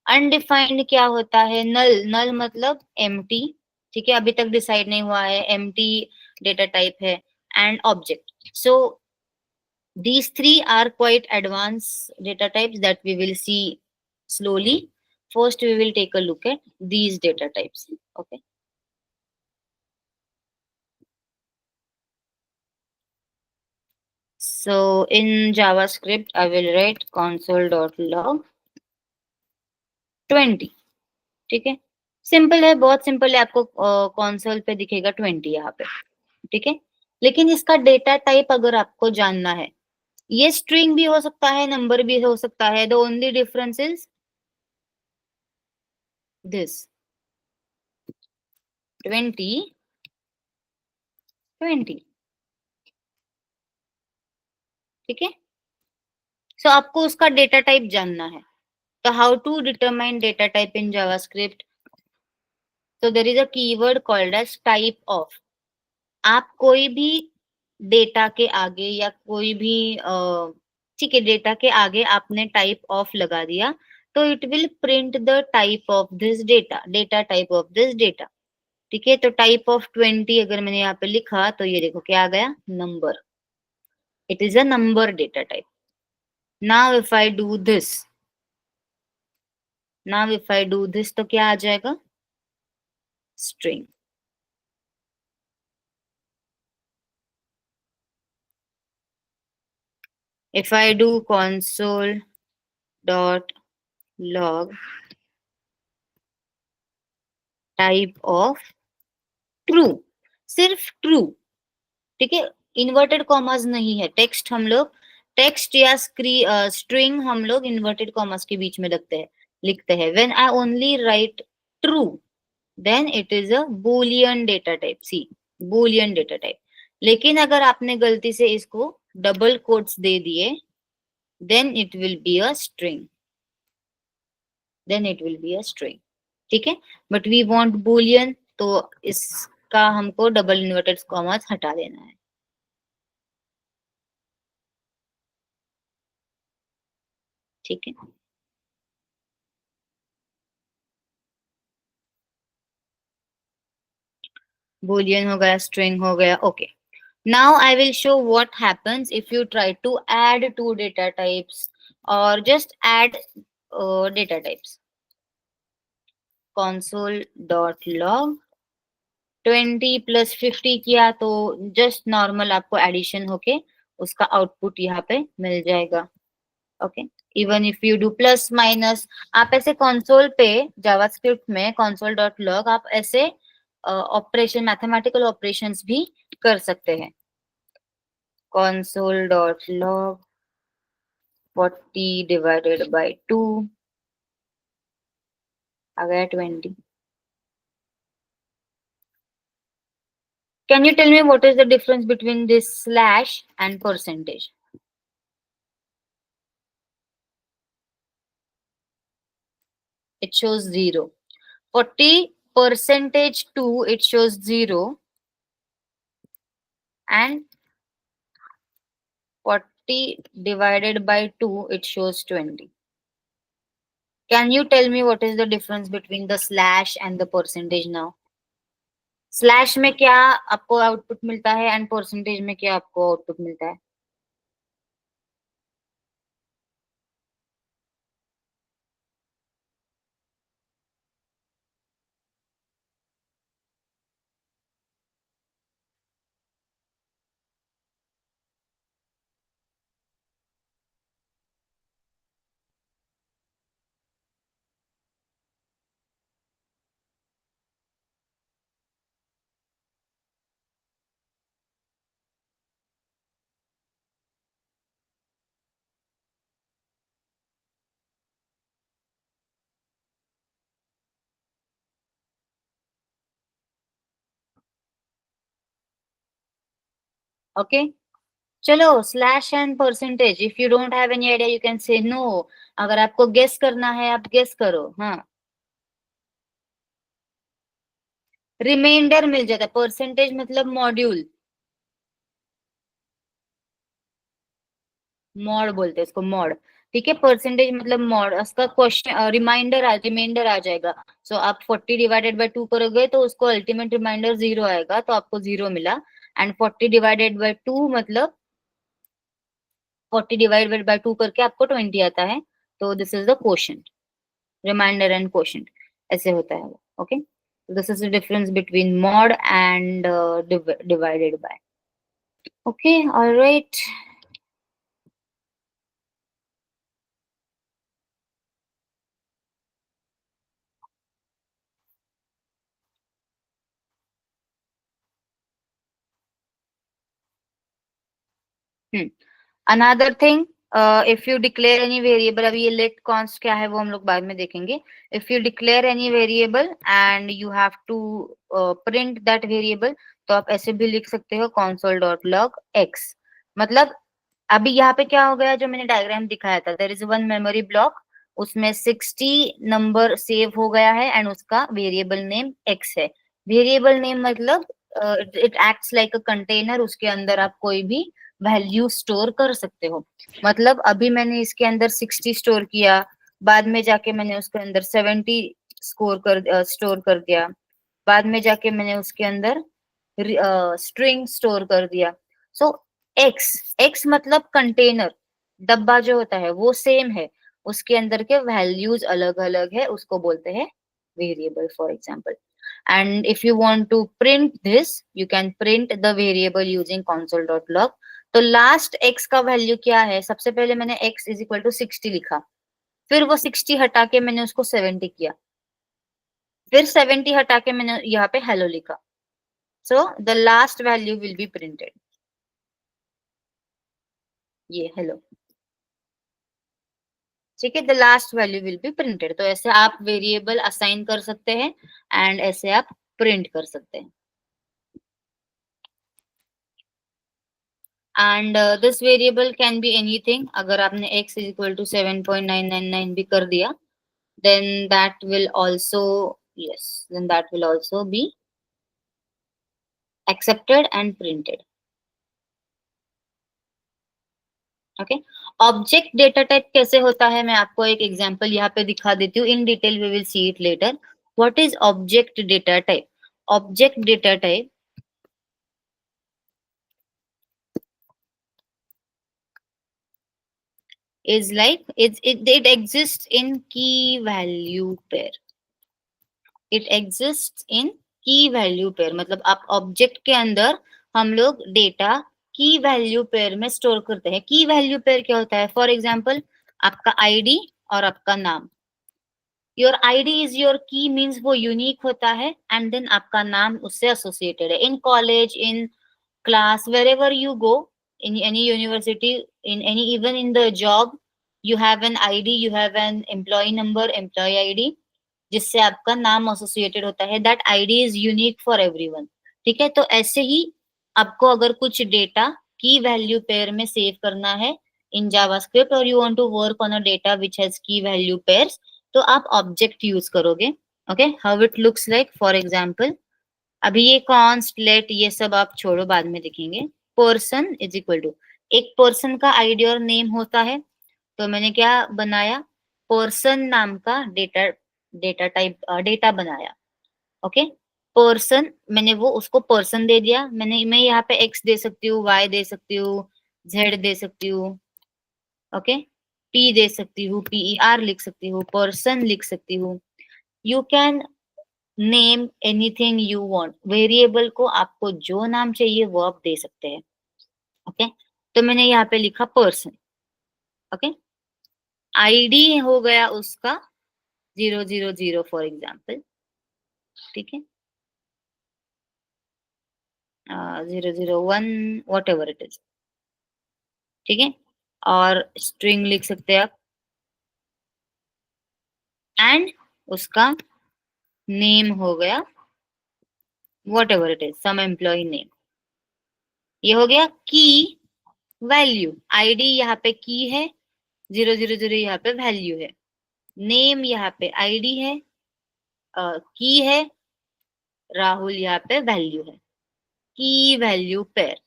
अनडिफाइंड क्या होता है, नल, नल मतलब एम्प्टी, ठीक है, अभी तक डिसाइड नहीं हुआ है, एम्प्टी डेटा टाइप है। And object, so these three are quite advanced data types that we will see slowly. First, we will take a look at these data types. Okay. So in JavaScript, I will write console.log 20. ठीक है, simple है, बहुत simple है, आपको console पे दिखेगा 20 यहाँ पे, ठीक है। लेकिन इसका डेटा टाइप अगर आपको जानना है, ये स्ट्रिंग भी हो सकता है, नंबर भी हो सकता है, the only difference is this, 20 20, ठीक है। सो आपको उसका डेटा टाइप जानना है, तो how to determine data type in JavaScript, तो there is a keyword called as type of. आप कोई भी डेटा के आगे या कोई भी ठीक है, डेटा के आगे आपने टाइप ऑफ लगा दिया, तो it will print the type of this data, data type of this data, ठीक है। तो टाइप ऑफ 20 अगर मैंने यहाँ पे लिखा, तो ये देखो क्या आ गया, number, it is a number data type. Now if I do this, now if I do this, तो क्या आ जाएगा, string. If I do console dot log type of true, सिर्फ ट्रू, ठीक है, इन्वर्टेड कॉमास नहीं है। टेक्स्ट हम लोग, टेक्स्ट या स्ट्रिंग हम लोग इन्वर्टेड कॉमास के बीच में रखते हैं, लिखते हैं। When I only write true, then it is a boolean data type, see, boolean data type. लेकिन अगर आपने गलती से इसको डबल कोट्स दे दिए, then it will be a string, then it will be a string, ठीक है। बट वी वांट बूलियन, तो इसका हमको डबल इन्वर्टेड कॉमास हटा देना है, ठीक है। बूलियन हो गया, स्ट्रिंग हो गया, okay. Now I will show what happens if you try to add two data types, और just add data types. console dot log 20 plus 50 किया, तो जस्ट नॉर्मल आपको एडिशन होके उसका आउटपुट यहाँ पे मिल जाएगा, okay. Even if you do plus minus, आप ऐसे कंसोल पे, जावास्क्रिप्ट में कंसोल डॉट लॉग, आप ऐसे ऑपरेशन, मैथमेटिकल ऑपरेशंस भी कर सकते हैं। Console dot log 40 divided by 2 आ गया 20। Can you tell me what is the difference between this slash and percentage? It shows 0. 40 percentage 2, it shows 0, and 40 divided by 2, it shows 20. Can you tell me what is the difference between the slash and the percentage now? Slash में क्या आपको output मिलता है and percentage में क्या आपको output मिलता है? ओके, चलो slash and percentage, if you don't have any idea you can say no, अगर आपको गेस करना है आप गेस करो। हाँ, रिमाइंडर मिल जाता है, परसेंटेज मतलब मॉड्यूल, मॉड बोलते हैं इसको, मॉड। ठीक है, परसेंटेज मतलब मॉड, उसका क्वेश्चन रिमाइंडर आ जाएगा। सो आप 40 डिवाइडेड बाय 2 करोगे तो उसको अल्टीमेट रिमाइंडर 0 आएगा, तो आपको 0 मिला। एंड 40 डिवाइडेड बाय 2 मतलब 40 डिवाइडेड बाय 2 करके आपको 20 आता है। तो this is the quotient, reminder and quotient, ऐसे होता है वो। Okay, this is the difference between mod and divided by. Okay, alright. Another thing, if you declare any variable, अभी ये लेट कॉन्स्ट क्या है वो हम लोग बाद में देखेंगे। If you declare any variable and you have to print that variable, तो आप ऐसे भी लिख सकते हो console.log x। मतलब अभी यहाँ पे क्या हो गया, जो मैंने डायग्राम दिखाया था, there is one memory block, उसमें 60 नंबर सेव हो गया है एंड उसका वेरिएबल नेम x है। वेरिएबल नेम मतलब it acts like a container, उसके अंदर आप कोई भी वैल्यू स्टोर कर सकते हो। मतलब अभी मैंने इसके अंदर 60 स्टोर किया, बाद में जाके मैंने उसके अंदर 70 स्टोर कर दिया, बाद में जाके मैंने उसके अंदर स्ट्रिंग स्टोर कर दिया। सो एक्स, एक्स मतलब कंटेनर, डब्बा जो होता है वो सेम है, उसके अंदर के वैल्यूज अलग अलग है, उसको बोलते हैं variable, for example. And if you want to print this, you can print the variable using console.log। तो लास्ट एक्स का वैल्यू क्या है, सबसे पहले मैंने एक्स इज इक्वल टू 60 लिखा, फिर वो 60 हटा के मैंने उसको 70 किया, फिर 70 हटा के मैंने यहाँ पे हेलो लिखा। So the last value will be printed, ये हेलो। ठीक है, the last value will be printed. तो ऐसे आप वेरिएबल असाइन कर सकते हैं एंड ऐसे आप प्रिंट कर सकते हैं। And this variable can be anything, अगर आपने x इज इक्वल टू 7.999 भी कर दिया, then that will also, yes, then that will also be accepted and printed। Okay, object data type कैसे होता है, मैं आपको एक एग्जांपल यहाँ पे दिखा देती हूँ, in detail we will see it later. What is object data type? Object data type is like it exists in key value pair, it exists in की वैल्यू पेयर। मतलब आप ऑब्जेक्ट के अंदर हम लोग डेटा की वैल्यू पेयर में store करते हैं। की वैल्यू पेयर क्या होता है, फॉर एग्जांपल आपका आईडी और आपका नाम, योर आईडी इज योर की, मीन्स वो यूनिक होता है, एंड देन आपका नाम उससे एसोसिएटेड है। In college, in class, wherever you go, in any university, in any, even in the job, you have an id, you have an employee number, employee id, जिससे आपका नाम associated होता है। That ID is unique for everyone. ठीक है, तो ऐसे ही आपको अगर कुछ डेटा की वैल्यू पेयर में सेव करना है इन जावास्क्रिप्ट, और you want to work on a data which has key value pairs, तो आप ऑब्जेक्ट यूज करोगे। Okay, how it looks like, for example अभी ये कॉन्स्ट लेट ये सब आप छोड़ो, बाद में देखेंगे। पर्सन इज इक्वल टू, एक पर्सन का आईडी और नेम होता है, तो मैंने क्या बनाया, पर्सन नाम का डेटा, डेटा टाइप डेटा बनाया। ओके, पर्सन, मैंने वो उसको पर्सन दे दिया, मैं यहाँ पे एक्स दे सकती हूँ, वाई दे सकती हूँ, जेड दे सकती हूँ। ओके, पी दे सकती हूँ, PER लिख सकती हूँ, पर्सन लिख सकती हूँ। You can name anything you want, variable को आपको जो नाम चाहिए वो आप दे सकते हैं। ओके, तो मैंने यहाँ पे लिखा पर्सन। ओके, आईडी हो गया उसका 000 फॉर एग्जाम्पल। ठीक है, 001, वॉट एवर इट इज। ठीक है, और स्ट्रिंग लिख सकते हैं आप, एंड उसका नेम हो गया whatever it is, some employ name. ये हो गया की वैल्यू, आईडी यहाँ पे की है, 000 यहाँ पे वैल्यू है, नेम यहाँ पे आईडी है, की है, राहुल यहाँ पे वैल्यू है, की वैल्यू पेयर।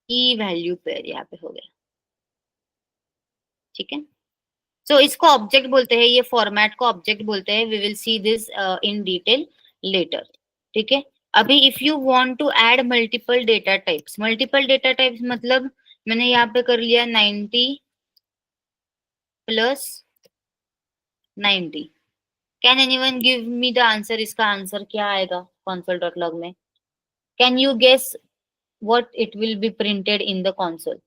की वैल्यू पेयर यहाँ पे हो गया, ठीक है। सो इसको ऑब्जेक्ट बोलते हैं, ये फॉर्मेट को ऑब्जेक्ट बोलते हैं। We will see this in detail later, ठीक है। अभी if you want to add multiple data types मतलब मैंने यहाँ पे कर लिया 90 plus 90। Can anyone give me the answer, इसका आंसर क्या आएगा console डॉट लॉग में? Can you guess what it will be printed in the console?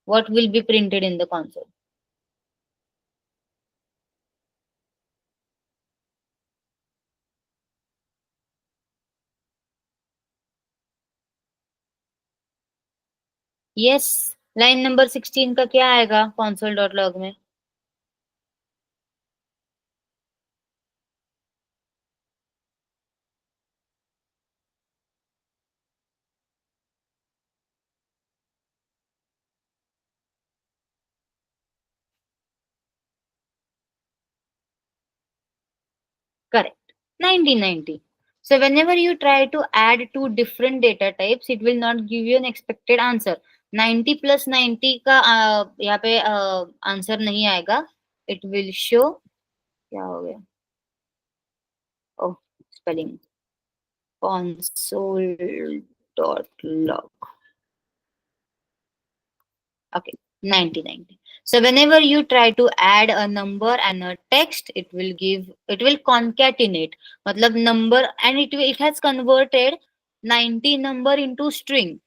What will be printed in the console? Yes, line number 16 का क्या आएगा console dot log में? Correct. 9090. So whenever you try to add two different data types, it will not give you an expected answer. 90 plus 90 का यहाँ पे answer नहीं आएगा. It will show, क्या हो गया? Oh, spelling. Console dot log. Okay, 9090. So whenever you try to add a number and a text, it will concatenate. मतलब number and it has converted 90 number into string.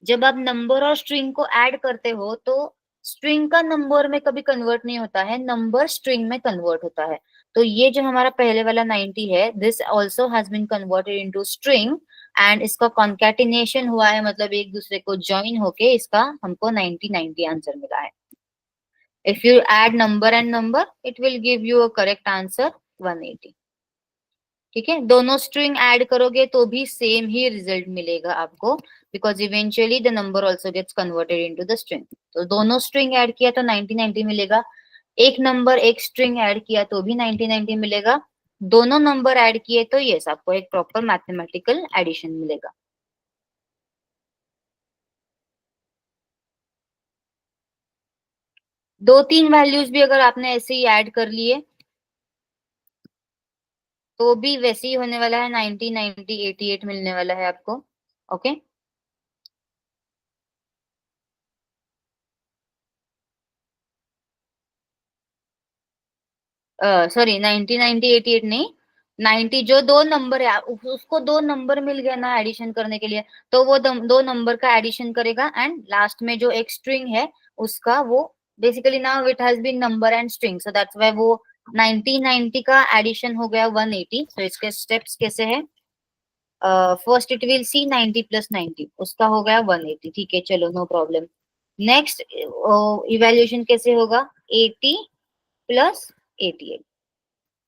जब आप number और string को add करते हो तो string का number में कभी convert नहीं होता है, number string में convert होता है। तो ये जो हमारा पहले वाला 90 है, this also has been converted into string and इसका कॉन्केटिनेशन हुआ है, मतलब एक दूसरे को ज्वाइन होके इसका हमको 9090 आंसर मिला है। If you add number and number it will give you a correct answer 180, ठीक है। दोनों स्ट्रिंग ऐड करोगे तो भी सेम ही रिजल्ट मिलेगा आपको, because eventually the number also gets converted into the string. तो दोनों स्ट्रिंग ऐड किया तो 9090 मिलेगा, एक नंबर एक स्ट्रिंग ऐड किया तो भी 9090 मिलेगा, दोनों नंबर ऐड किए तो यस आपको एक प्रॉपर मैथमेटिकल एडिशन मिलेगा। दो तीन वैल्यूज भी अगर आपने ऐसे ही ऐड कर लिए तो भी वैसे ही होने वाला है, 90 90 88 मिलने वाला है आपको, ओके। सॉरी 90 90 88 नहीं, 90 जो दो नंबर है उसको दो नंबर मिल गया ना एडिशन करने के लिए, तो वो दो नंबर का एडिशन करेगा एंड लास्ट में जो एक स्ट्रिंग है उसका वो basically now it has been number and string, so that's why वो 90 90 का एडिशन हो गया 180। तो इसके स्टेप्स कैसे है? First it will see 90 plus 90, उसका हो गया 180, ठीक है चलो नो प्रॉब्लम। नेक्स्ट इवेल्युएशन कैसे होगा? 80 plus 88,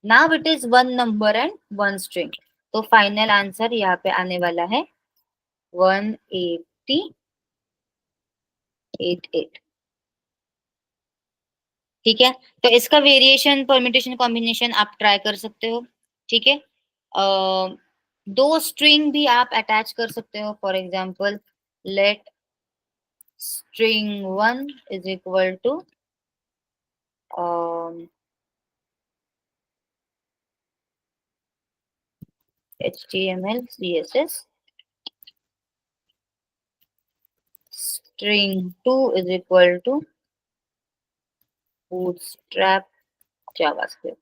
now it is one number and one string, तो फाइनल आंसर यहाँ पे आने वाला है 18088, ठीक है। तो इसका वेरिएशन परम्यूटेशन कॉम्बिनेशन आप ट्राई कर सकते हो, ठीक है। दो स्ट्रिंग भी आप अटैच कर सकते हो, for example let string 1 is equal to HTML CSS, string 2 is equal to bootstrap JavaScript,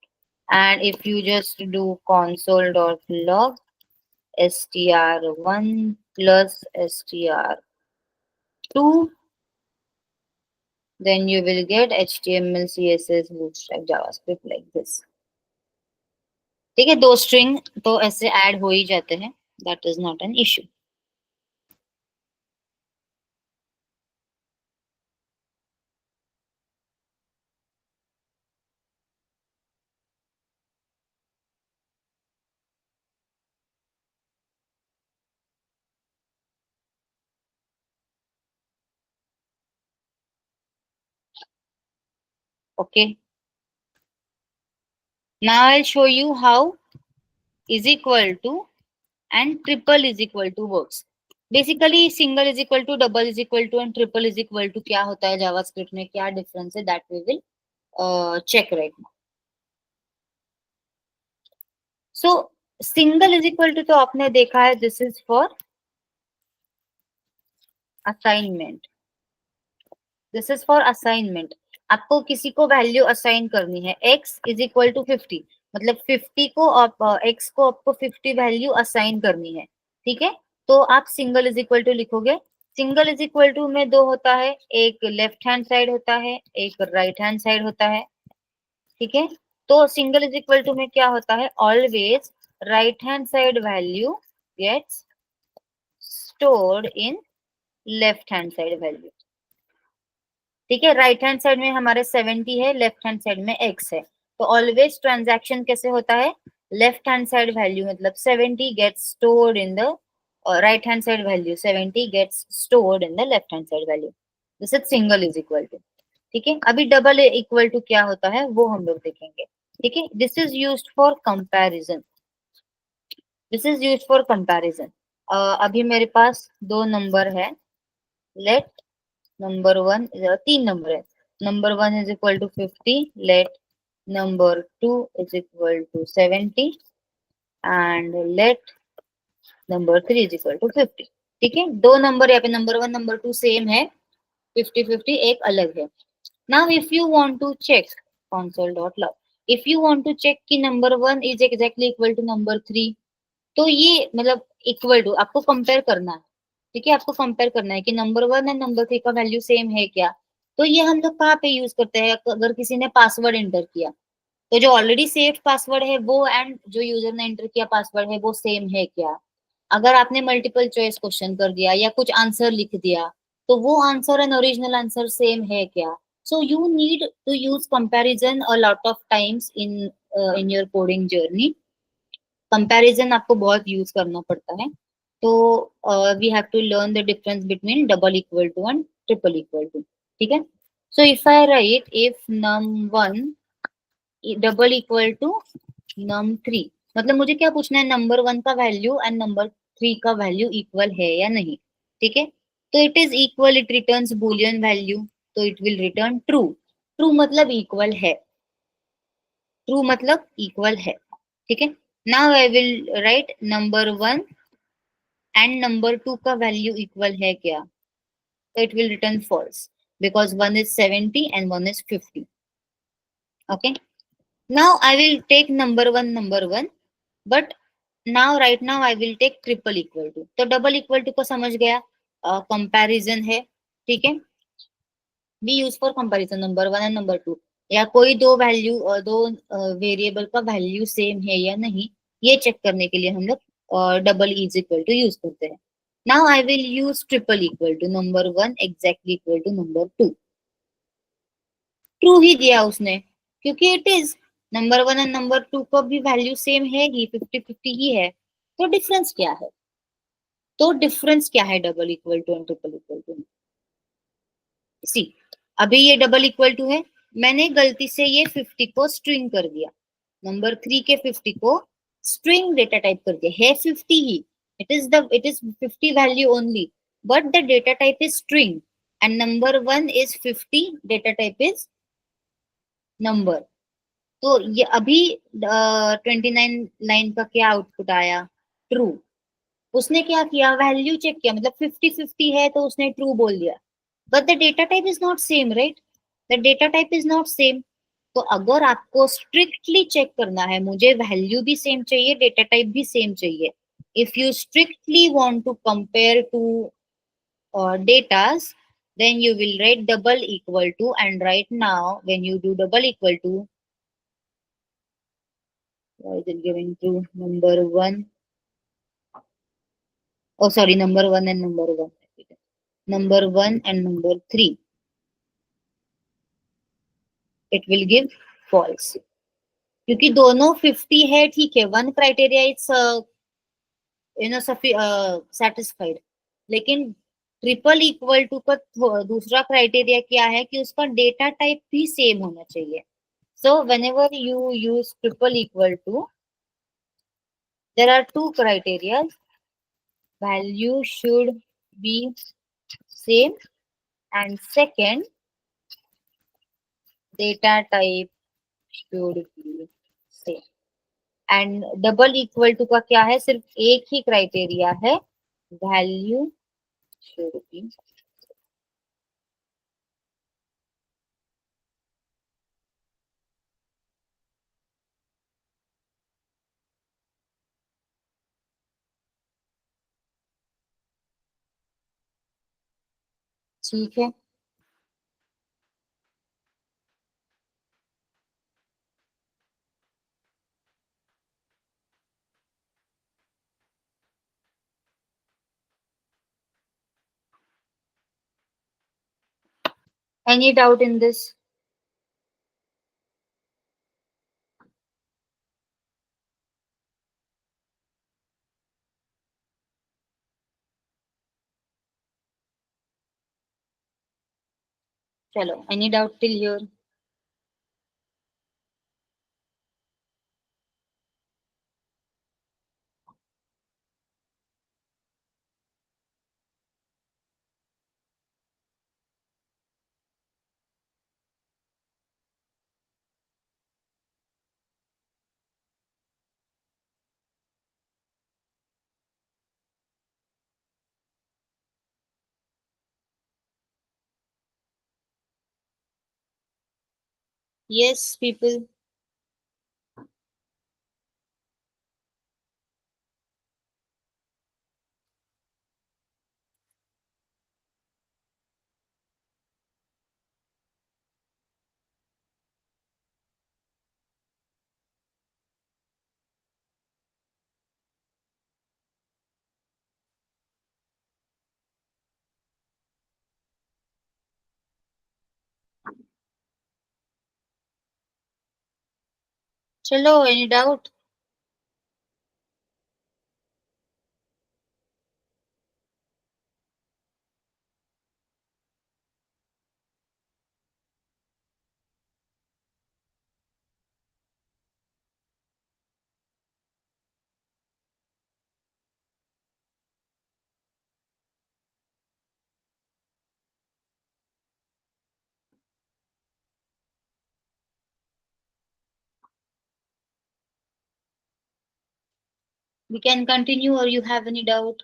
and if you just do console.log str1 plus str2, then you will get HTML CSS bootstrap JavaScript like this, ठीक है। दो string तो ऐसे add हो ही जाते हैं, that is not an issue. Okay. Now I'll show you how is equal to and triple is equal to works. Basically single is equal to, double is equal to and triple is equal to क्या होता है JavaScript में, क्या difference है, that we will check right now. So single is equal to तो आपने देखा है, this is for assignment. This is for assignment. आपको किसी को वैल्यू असाइन करनी है, x इज इक्वल टू 50, मतलब 50 को आप x को आपको 50 वैल्यू असाइन करनी है. ठीक है, तो आप सिंगल इज इक्वल टू लिखोगे. सिंगल इज इक्वल टू में दो होता है, एक लेफ्ट हैंड साइड होता है, एक राइट हैंड साइड होता है. ठीक है, तो सिंगल इज इक्वल टू में क्या होता है, always right hand side value gets stored in left hand side value. ठीक है, राइट हैंड साइड में हमारे 70 है, लेफ्ट हैंड साइड में x है. तो ऑलवेज ट्रांजैक्शन कैसे होता है, लेफ्ट हैंड साइड वैल्यू मतलब 70 gets stored in the right hand side value, 70 gets stored in the left hand side value. This is single is equal to. ठीक है, अभी डबल इक्वल टू क्या होता है वो हम लोग देखेंगे. ठीक है, this is used for comparison. This is used for comparison. अभी मेरे पास दो नंबर है, लेट नंबर वन, तीन नंबर है. Number one is equal to 50, let number two is equal to 70 and let number three is equal to 50. ठीक है, दो नंबर यहाँ पे number one number two same है, 50-50 एक अलग है. Now if you want to check console.log, if you want to check कि number one is exactly equal to number three, तो ये मतलब इक्वल टू आपको कंपेयर करना है. ठीक है, आपको कंपेयर करना है कि number one and number three का वैल्यू सेम है क्या. तो ये हम लोग कहाँ पे यूज करते हैं, अगर किसी ने पासवर्ड एंटर किया, तो जो ऑलरेडी सेव्ड पासवर्ड है वो एंड जो यूजर ने एंटर किया पासवर्ड है वो सेम है क्या. अगर आपने मल्टीपल चॉइस क्वेश्चन कर दिया या कुछ आंसर लिख दिया, तो वो answer and original answer same है क्या. So you need to use comparison a lot of times in your coding journey. Comparison आपको बहुत यूज करना पड़ता है. तो we have to learn the difference between double equal to and triple equal to. ठीक है, so if I write if num one double equal to num three, मतलब मुझे क्या पूछना है, नंबर वन का वैल्यू एंड नंबर थ्री का value equal है या नहीं. ठीक है, तो it is equal, it returns boolean value, तो it will return true. True मतलब इक्वल है, ट्रू मतलब इक्वल है. ठीक है, now I will write number one and number two का वैल्यू इक्वल है क्या, तो it will return false because one is 70 and one is 50. Okay, now I will take number one, but now right now I will take triple equal to. तो double equal to को समझ गया, comparison है. ठीक है, be use for comparison number one and number two, या कोई दो वैल्यू दो वेरिएबल का वैल्यू सेम है या नहीं, ये चेक करने के लिए हम लोग double is equal to use करते हैं. Now I will use triple equal to, number one exactly equal to number two. True ही दिया उसने, क्योंकि it is number one and number two का भी वैल्यू सेम है ही, 50-50 ही है. तो डिफरेंस क्या है, तो डिफरेंस क्या है double equal to and triple equal to. See, अभी ये डबल इक्वल टू है, मैंने गलती से ये 50 को स्ट्रिंग कर दिया, नंबर थ्री के 50 को स्ट्रिंग डेटा टाइप कर दिया है 50 ही. It is 50 value only, but the data type is string and number one is 50, data type is number. तो ये अभी 29 लाइन का क्या आउटपुट आया, ट्रू. उसने क्या किया, वैल्यू चेक किया, मतलब 50-50 है तो उसने ट्रू बोल दिया, but the data type is not same right, the data type is not same. तो अगर आपको स्ट्रिक्टली चेक करना है, मुझे वैल्यू भी सेम चाहिए, डेटा टाइप भी सेम चाहिए, if you strictly want to compare two datas, then you will write double equal to, and right now when you do double equal to, why is it giving to number one, oh sorry, number one and number one, number one and number three, it will give false, क्योंकि दोनों 50 है. ठीक है, one criteria is you know satisfied, लेकिन triple equal to का दूसरा criteria क्या है कि उसका डेटा टाइप भी सेम होना चाहिए. सो whenever you use triple equal to, there are two criteria. Value should be same, and second, data type should be same. And double equal to का क्या है, सिर्फ एक ही क्राइटेरिया है, वैल्यू शुड बी. ठीक है. Any doubt in this? चलो, any doubt till here? Yes people. चलो, any doubt? We can continue or you have any doubt?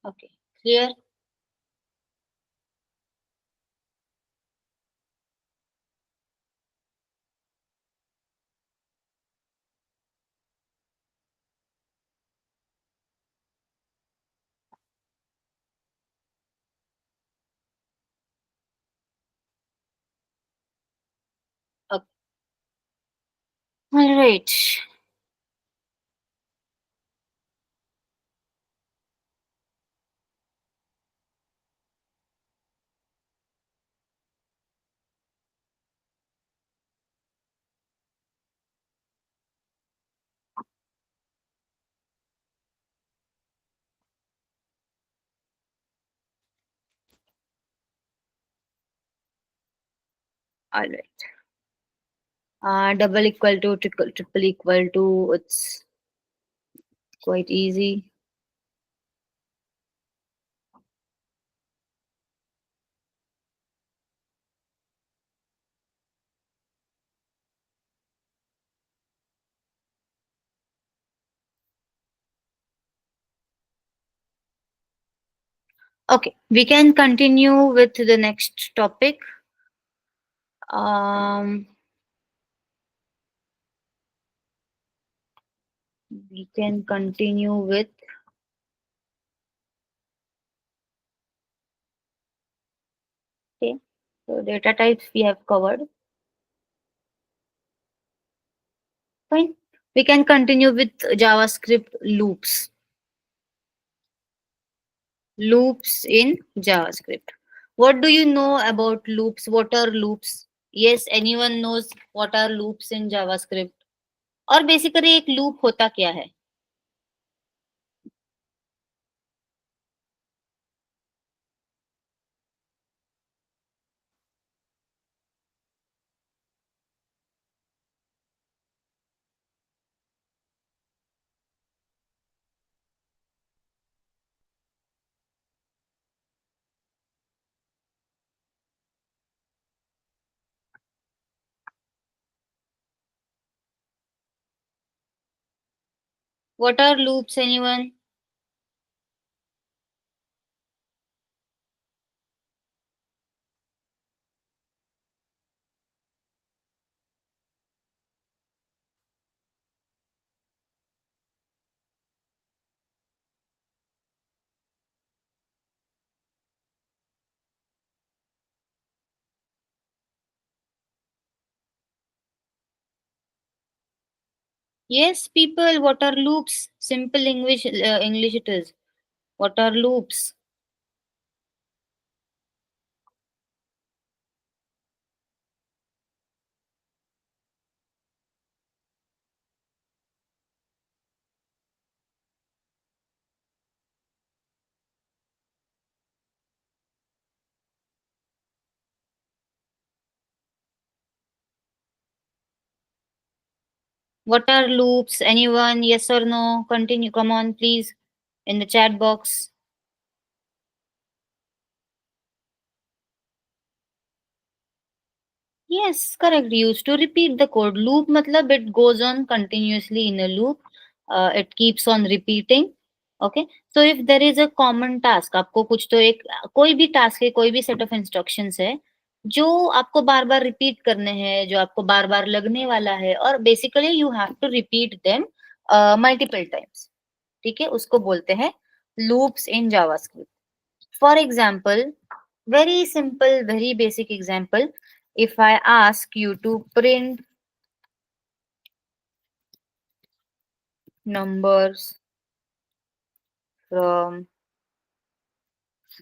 Okay, clear. Okay. All right. All right. Double equal to triple equal to, it's quite easy. Okay, we can continue with the next topic. Um, We can continue with, okay, so data types we have covered. Fine. We can continue with JavaScript loops. Loops in JavaScript. What do you know about loops? What are loops? Yes, anyone knows what are loops in JavaScript? और basically एक loop होता क्या है? What are loops, anyone? Yes, people, what are loops? Simple English, English it is. What are loops? What are loops? Anyone? Yes or no? Continue. Come on, please, in the chat box. Yes, correct. Used to repeat the code. Loop matlab it goes on continuously in a loop. It keeps on repeating. Okay. So if there is a common task, आपको कुछ तो एक कोई भी task है, कोई भी set of instructions है, जो आपको बार बार repeat करने हैं, जो आपको बार बार लगने वाला है, और basically you have to repeat them multiple times. ठीक है, उसको बोलते हैं loops in JavaScript. For example, very simple, very basic example. If I ask you to print numbers from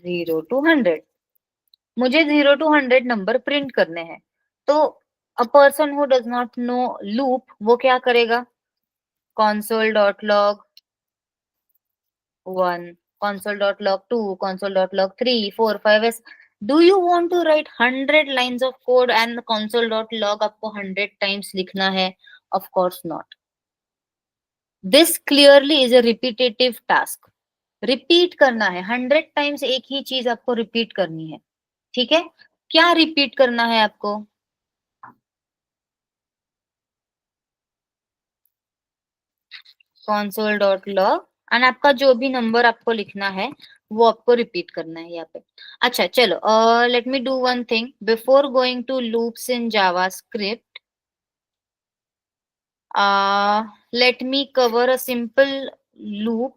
0 to 100, मुझे 0 to 100 नंबर प्रिंट करने हैं, तो a person who does not know loop वो क्या करेगा? console.log 1, console.log 2, console.log 3, 4, 5 s. Do you want to write 100 lines of code and console.log आपको 100 times लिखना है? Of course not. This clearly is a repetitive task. Repeat करना है 100 times, एक ही चीज आपको रिपीट करनी है. ठीक है, क्या रिपीट करना है आपको? console.log एंड आपका जो भी नंबर आपको लिखना है वो आपको रिपीट करना है यहाँ पे. अच्छा चलो, let me do one thing before going to loops in JavaScript. Let me cover a simple loop.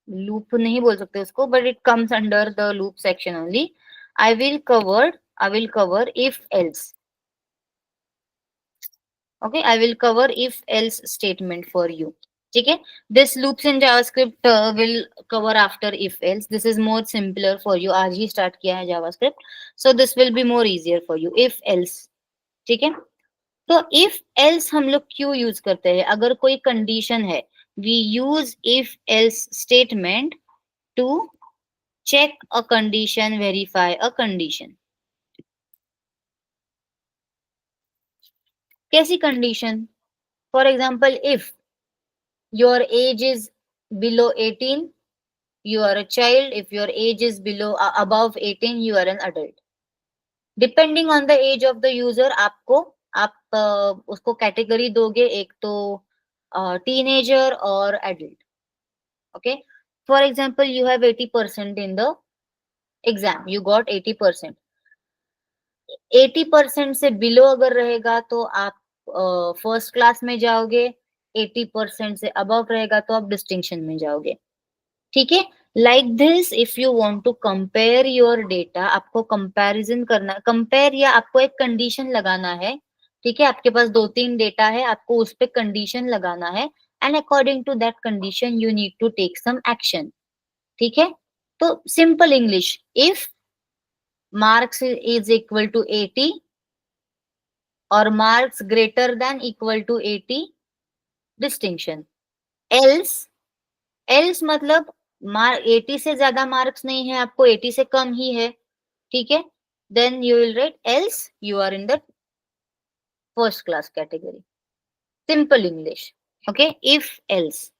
Loop नहीं बोल सकते उसको, but it comes under the loop section only. I will cover if else. Okay, I will cover if else statement for you. ठीक है, this loops in JavaScript will cover after if else. This is more simpler for you. आज ही start किया है JavaScript, so this will be more easier for you. If else, ठीक है. तो if else हम लोग क्यों यूज करते हैं? अगर कोई कंडीशन है, we use if else statement to check a condition, verify a condition. कैसी condition? For example, if your age is below 18, you are a child. If your age is above 18, you are an adult. Depending on the age of the user, आप उसको category दोगे, एक तो teenager और adult. Okay, for example, you have 80% in the exam, you got 80%. 80% से below अगर रहेगा तो आप फर्स्ट क्लास में जाओगे. 80% से अबव रहेगा तो आप डिस्टिंक्शन में जाओगे, ठीक है। Like this if you want to compare your data, आपको कंपैरिजन करना, कंपेयर या आपको एक कंडीशन लगाना है, ठीक है। आपके पास 2-3 डेटा है, आपको उस पे कंडीशन लगाना है, and according to that condition you need to take some action, ठीक है। तो simple English, if marks is equal to 80 और marks greater than equal to 80, distinction. Else, else मतलब 80 से ज्यादा मार्क्स नहीं है, आपको 80 से कम ही है, ठीक है। Then you will write else you are in the first class category, simple English, okay, if else,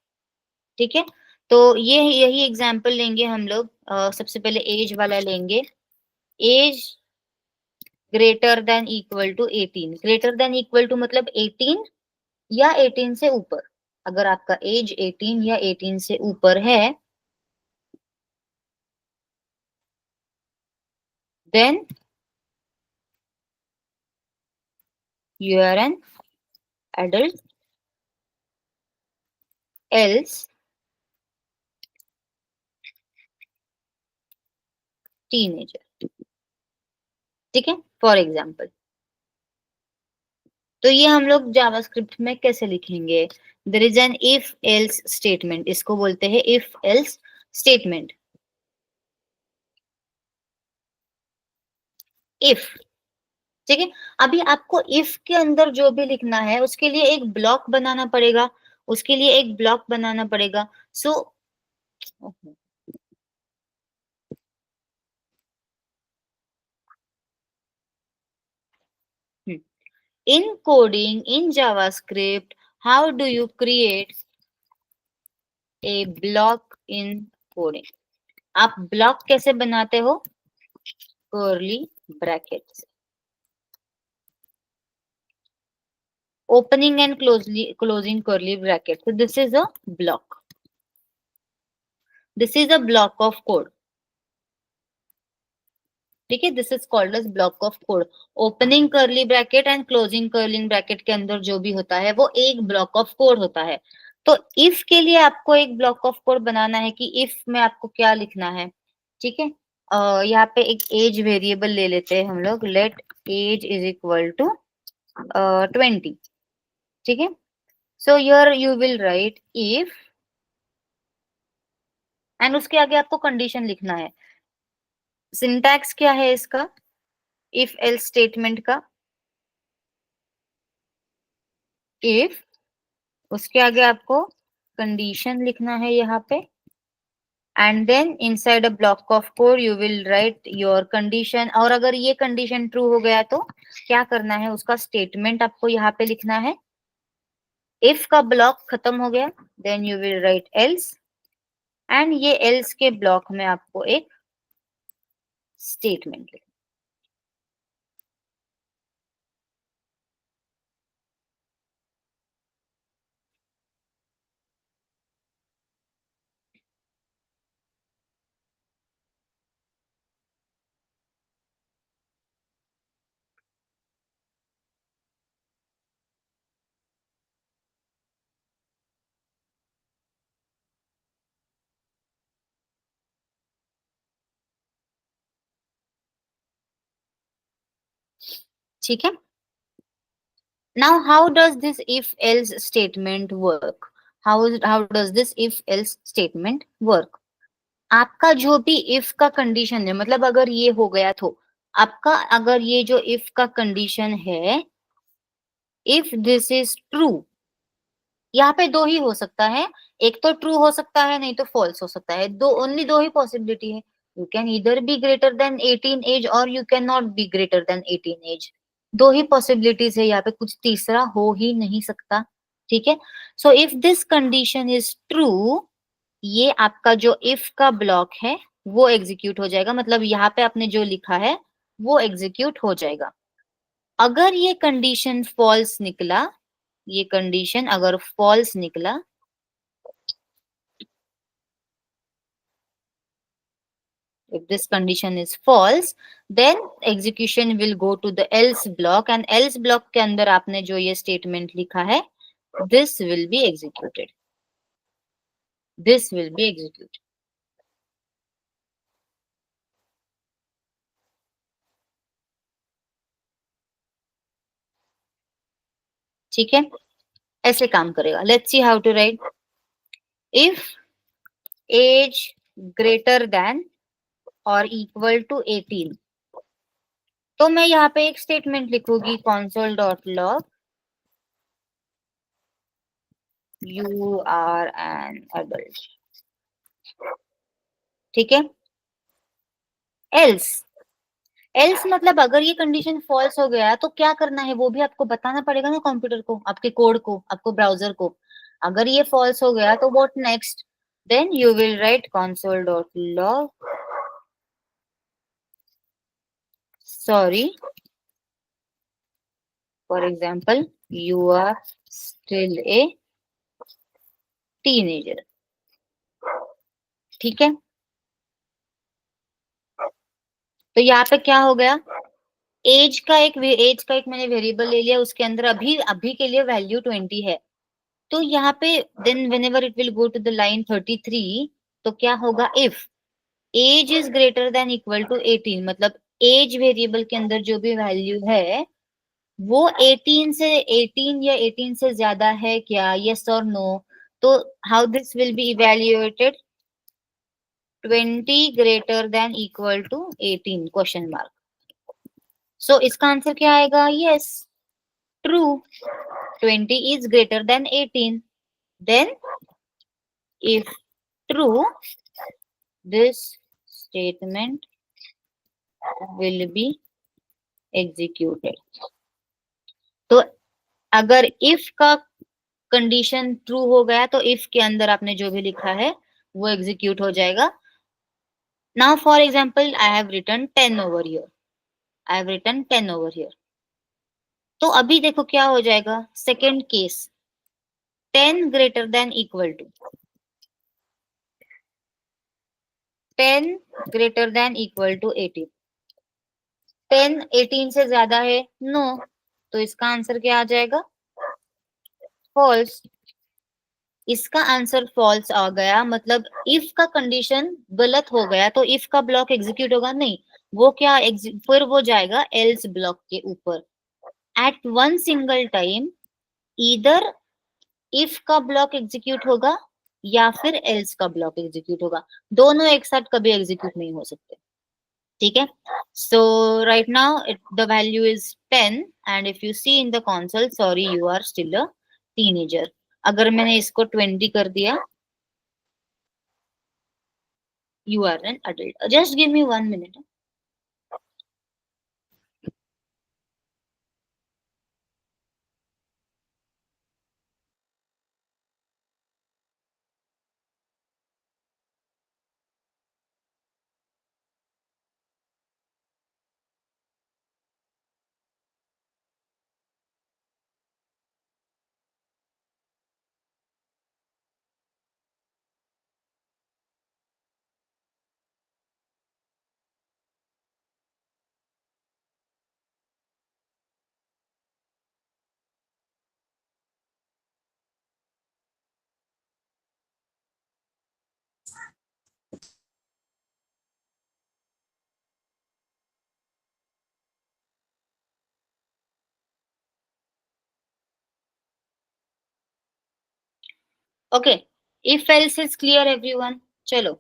ठीक है। तो ये यही एग्जांपल लेंगे हम लोग। सबसे पहले एज वाला लेंगे, age greater than equal to 18, greater than equal to मतलब 18 या 18 से ऊपर। अगर आपका एज 18 या 18 से ऊपर है, then you are an adult, else teenager, ठीक है, फॉर एग्जाम्पल। तो ये हम लोग जावास्क्रिप्ट में कैसे लिखेंगे, there is an if else statement, इसको बोलते हैं इफ एल्स स्टेटमेंट। इफ, ठीक है। अभी आपको इफ के अंदर जो भी लिखना है उसके लिए एक ब्लॉक बनाना पड़ेगा, उसके लिए एक ब्लॉक बनाना पड़ेगा। सो in coding in JavaScript, how do you create a block in coding? आप ब्लॉक कैसे बनाते हो, curly brackets, opening and closing curly bracket, so this is a block, this is a block of code, ठीक है, this is called as block of code. Opening curly bracket and closing curling bracket के अंदर जो भी होता है वो एक ब्लॉक ऑफ कोड होता है। तो इफ के लिए आपको एक ब्लॉक ऑफ कोड बनाना है कि इफ में आपको क्या लिखना है, ठीक है। यहाँ पे एक एज वेरिएबल ले लेते हैं हम लोग, let age is equal to 20, ठीक है। So here you will write if, एंड उसके आगे आपको कंडीशन लिखना है। सिंटैक्स क्या है इसका, इफ एल्स स्टेटमेंट का, इफ, उसके आगे आपको कंडीशन लिखना है यहाँ पे, and then inside a block of code you will write your condition. और अगर ये कंडीशन ट्रू हो गया तो क्या करना है, उसका स्टेटमेंट आपको यहाँ पे लिखना है। इफ का ब्लॉक खत्म हो गया, then you will write else, and ये एल्स के ब्लॉक में आपको एक स्टेटमेंट लिखना, ठीक है। Now how does this if else statement work? How does this if else statement work? आपका जो भी इफ का कंडीशन है, मतलब अगर ये हो गया तो आपका, अगर ये जो इफ का कंडीशन है, इफ दिस इज ट्रू, यहाँ पे दो ही हो सकता है, एक तो ट्रू हो सकता है, नहीं तो फॉल्स हो सकता है, दो, ओनली दो ही पॉसिबिलिटी है। You can either be greater than 18 age और you can not be greater than 18 age, दो ही पॉसिबिलिटीज है यहाँ पे, कुछ तीसरा हो ही नहीं सकता, ठीक है। So if this condition is true, ये आपका जो इफ का ब्लॉक है वो एग्जीक्यूट हो जाएगा, मतलब यहाँ पे आपने जो लिखा है वो एग्जीक्यूट हो जाएगा। अगर ये कंडीशन फॉल्स निकला, ये कंडीशन अगर फॉल्स निकला, if this condition is false, then execution will go to the else block, and else block के अंदर आपने जो ये statement लिखा है this will be executed. This will be executed. ठीक है, ऐसे काम करेगा. Let's see how to write. If age greater than और इक्वल टू 18, तो मैं यहाँ पे एक स्टेटमेंट लिखूंगी, console dot log you are an adult. ठीक है. एल्स, एल्स मतलब अगर ये कंडीशन फॉल्स हो गया तो क्या करना है वो भी आपको बताना पड़ेगा ना कंप्यूटर को, आपके कोड को, आपको ब्राउजर को. अगर ये फॉल्स हो गया तो what next? Then you will write console dot log sorry, for example you are still a teenager. ठीक है. तो यहाँ पे क्या हो गया, एज का एक मैंने वेरिएबल ले लिया, उसके अंदर अभी अभी के लिए वैल्यू 20 है. तो यहाँ पे then whenever it will go to the line 33, तो क्या होगा, if age is greater than equal to 18, मतलब एज वेरिएबल के अंदर जो भी वैल्यू है वो 18 या 18 से ज्यादा है क्या, यस और नो. तो how this will be evaluated, 20 greater than equal to 18 question mark. So इसका आंसर क्या आएगा, yes, true, 20 is greater than 18. Then if true, this statement will be executed. तो अगर if का कंडीशन ट्रू हो गया तो if के अंदर आपने जो भी लिखा है वो एग्जीक्यूट हो जाएगा. Now for example I have written 10 over here, I have written 10 over here. तो अभी देखो क्या हो जाएगा, second case, 10 greater than equal to, 10 greater than equal to 18. 10 18 से ज्यादा है, नो, तो इसका आंसर क्या आ जाएगा, फॉल्स. इसका आंसर फॉल्स आ गया, मतलब इफ का कंडीशन गलत हो गया तो इफ का ब्लॉक एग्जीक्यूट होगा नहीं, वो क्या फिर वो जाएगा एल्स ब्लॉक के ऊपर. एट वन सिंगल टाइम इधर इफ का ब्लॉक एग्जीक्यूट होगा या फिर एल्स का ब्लॉक एग्जीक्यूट होगा, दोनों एक साथ कभी एग्जीक्यूट नहीं हो सकते. ठीक है. So right now the value is 10 and if you see in the console, sorry you are still a teenager. अगर मैंने इसको 20 कर दिया, you are an adult. Just give me 1 minute. Okay. If else is clear everyone. चलो.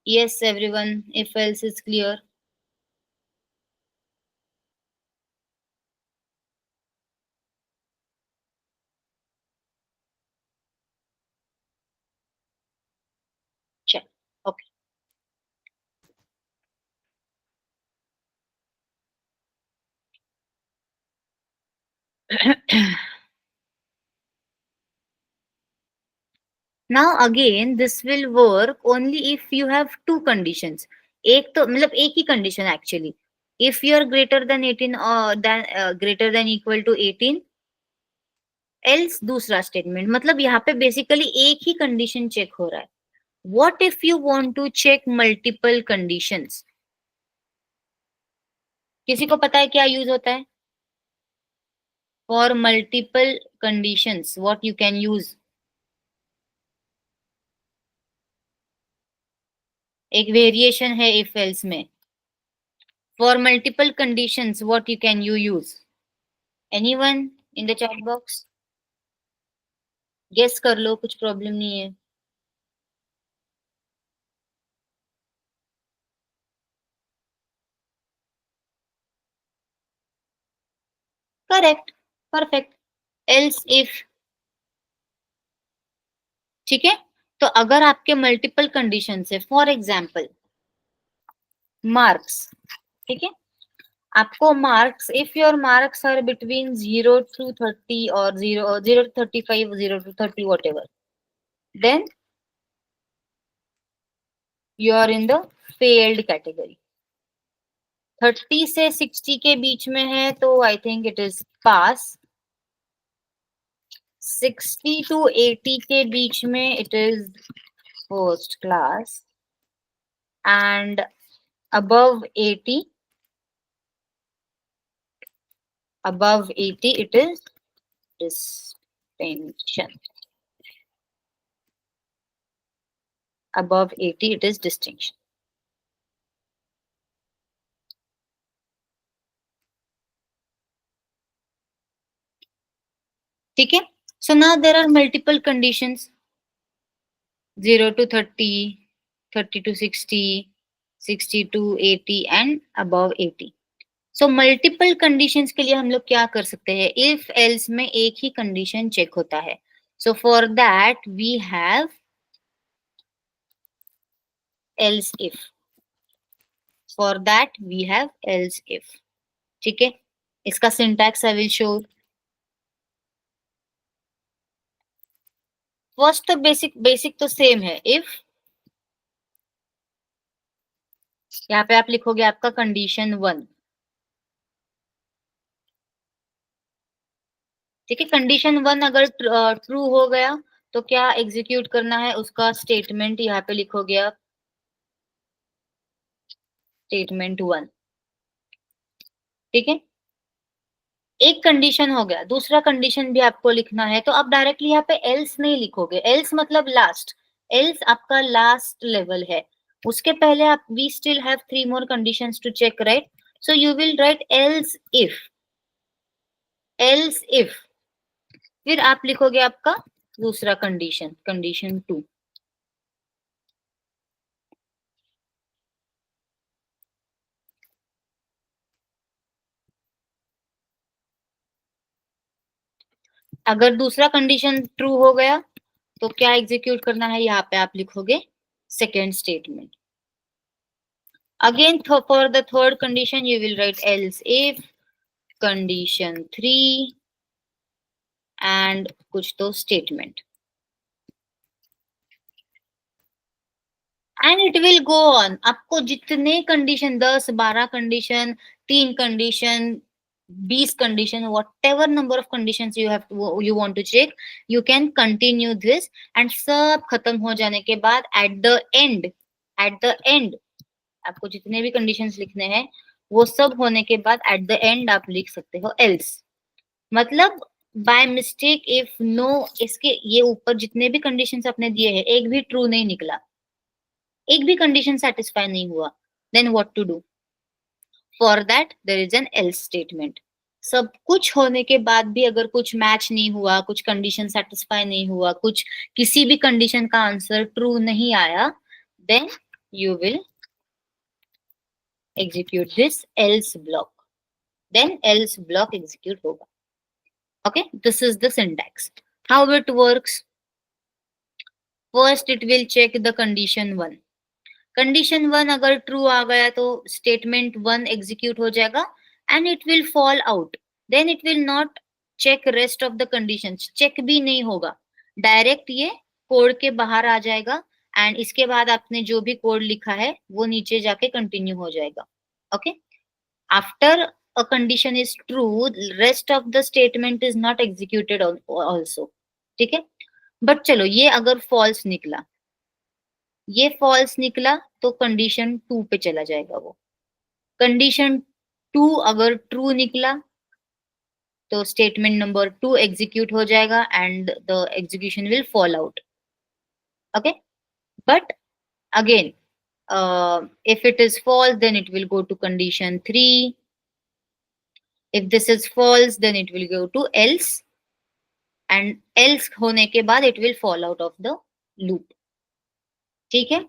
Yes everyone, if else is clear. Check. Okay. Now again this will work only if you have two conditions. एक तो मतलब एक ही condition actually. If you are greater than 18 or than greater than equal to 18, else दूसरा statement, मतलब यहाँ पे basically एक ही condition check हो रहा है. What if you want to check multiple conditions? किसी को पता है क्या यूज होता है for multiple conditions? What you can use? एक वेरिएशन है इफ एल्स में. For multiple conditions what you can you use? Anyone in the chat box? Guess कर लो, कुछ प्रॉब्लम नहीं है. Correct, perfect. Else if. ठीक है. तो अगर आपके मल्टीपल कंडीशन है, फॉर एग्जाम्पल मार्क्स, ठीक है, आपको marks, if your marks are between 0 to 30 और 0 to 35, 0 to 30, whatever, then you are in the failed category. 30 से 60 के बीच में है तो I think it is pass. 60 to 80 के बीच में it is first class. And above 80, it is distinction. Above 80 it is distinction. ठीक है. So now there are multiple conditions. 0 to 30, 30 to 60, 60 to 80 and above 80. So multiple conditions के लिए हम लोग क्या कर सकते हैं? If else में एक ही condition check होता है. So for that we have else if. For that we have else if. ठीक है. इसका syntax I will show. First तो बेसिक तो सेम है. इफ, यहाँ पे आप लिखोगे आपका कंडीशन 1. ठीक है. कंडीशन 1 अगर ट्रू हो गया तो क्या एग्जीक्यूट करना है? उसका स्टेटमेंट यहाँ पे लिखोगे आप, स्टेटमेंट 1. ठीक है. एक कंडीशन हो गया, दूसरा कंडीशन भी आपको लिखना है तो आप डायरेक्टली यहाँ पे एल्स नहीं लिखोगे. एल्स मतलब लास्ट. एल्स आपका लास्ट लेवल है. उसके पहले आप, we still have 3 more conditions to check, right? So you will write else if. else if. फिर आप लिखोगे आपका दूसरा कंडीशन, कंडीशन 2. अगर दूसरा कंडीशन ट्रू हो गया तो क्या एग्जीक्यूट करना है? यहाँ पे आप लिखोगे second statement. Again for the third condition you will write else if condition 3 and कुछ तो statement. And it will go on. आपको जितने condition, 10, 12 condition, 3 condition, 20 condition, whatever number of conditions you want to check, you can continue this. and सब खत्म हो जाने के बाद at the end आपको जितने भी conditions लिखने हैं वो सब होने के बाद at the end आप लिख सकते हो else. मतलब by mistake if no, इसके ये ऊपर जितने भी conditions आपने दिए हैं एक भी true नहीं निकला, एक भी condition satisfy नहीं हुआ, then what to do? For that there is an else statement. सब कुछ होने के बाद भी अगर कुछ मैच नहीं हुआ, कुछ कंडीशन सेटिस्फाई नहीं हुआ, कुछ किसी भी कंडीशन का आंसर ट्रू नहीं आया, then you will execute this else block. Then else block execute होगा. Okay, this is the syntax. How it works? First it will check the condition 1. Condition 1 अगर ट्रू आ गया तो स्टेटमेंट 1 एग्जीक्यूट हो जाएगा and it will fall out. Then it will not check rest of the conditions. Check भी नहीं होगा, direct ये code के बाहर आ जाएगा एंड इसके बाद आपने जो भी कोड लिखा है वो नीचे जाके कंटिन्यू हो जाएगा. Okay. After a condition is true, rest of the statement is not executed also. ठीक है, बट चलो ये अगर false निकला, ये false निकला तो कंडीशन 2 पे चला जाएगा वो। कंडीशन 2 अगर ट्रू निकला तो स्टेटमेंट नंबर 2 एग्जीक्यूट हो जाएगा and the execution will fall out. Okay, but again if it is false then it will go to condition 3. If this is false then it will go to else, and else होने के बाद it will fall out of the loop. ठीक है,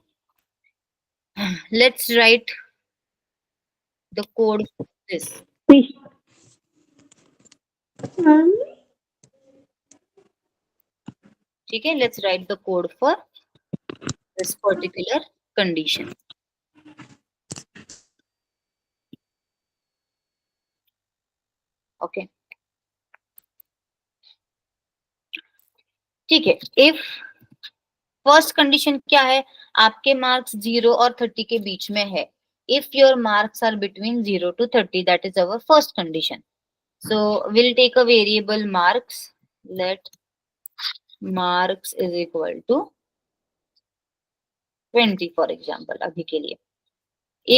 let's write the code for this. ठीक है, let's write the code for this particular condition. Okay, ठीक है, if first condition क्या है, आपके मार्क्स 0 और 30 के बीच में है। If your marks are between 0 to 30, that is our first condition. So will take a variable marks, let marks is equal to 20 for example अभी के लिए।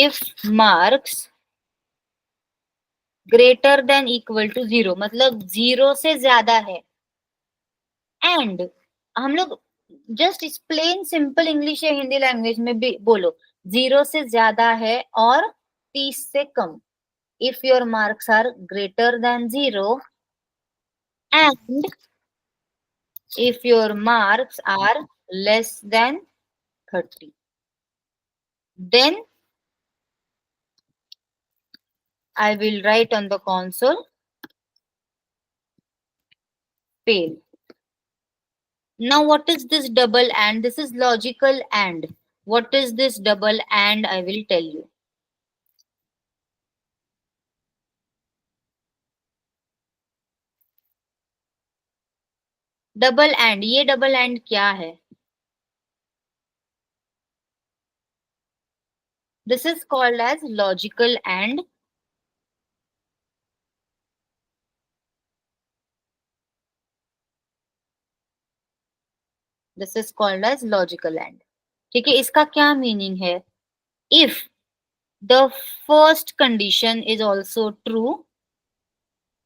If marks greater than equal to 0, मतलब 0 से ज्यादा है, एंड हम लोग just इस प्लेन सिंपल इंग्लिश या हिंदी लैंग्वेज में भी बोलो, 0 से ज्यादा है और 30 से कम। If your marks are greater than 0 and if your marks are less than 30, then I will write on the console fail. Now what is this double and? This is logical and. What is this double and? I will tell you. Double and, ये double and क्या है? This is called as logical and. This is called as logical and. ठीक है, इसका क्या meaning है? If the first condition is also true,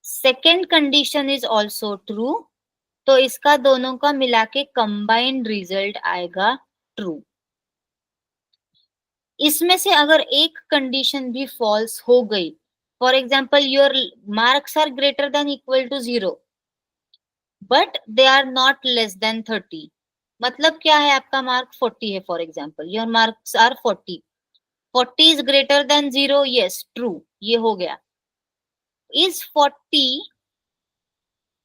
second condition is also true, तो इसका दोनों का मिला के कंबाइंड रिजल्ट आएगा ट्रू। इसमें से अगर एक कंडीशन भी फॉल्स हो गई, for example your marks are greater than equal to 0 but they are not less than 30, मतलब क्या है, आपका मार्क 40 है, for example your marks are 40, 40 is greater than 0, yes true, ये हो गया। Is 40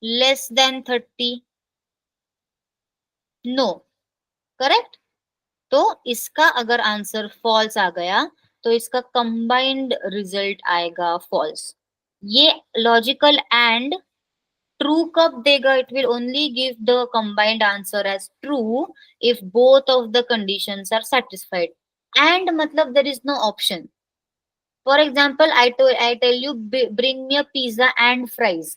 less than 30? No, correct. तो इसका अगर आंसर फॉल्स आ गया तो इसका कंबाइंड रिजल्ट आएगा फॉल्स। ये लॉजिकल एंड ट्रू कब देगा? It will only give the combined answer as true if both of the conditions are satisfied. And मतलब there is no option. For example I tell you bring me a pizza and fries,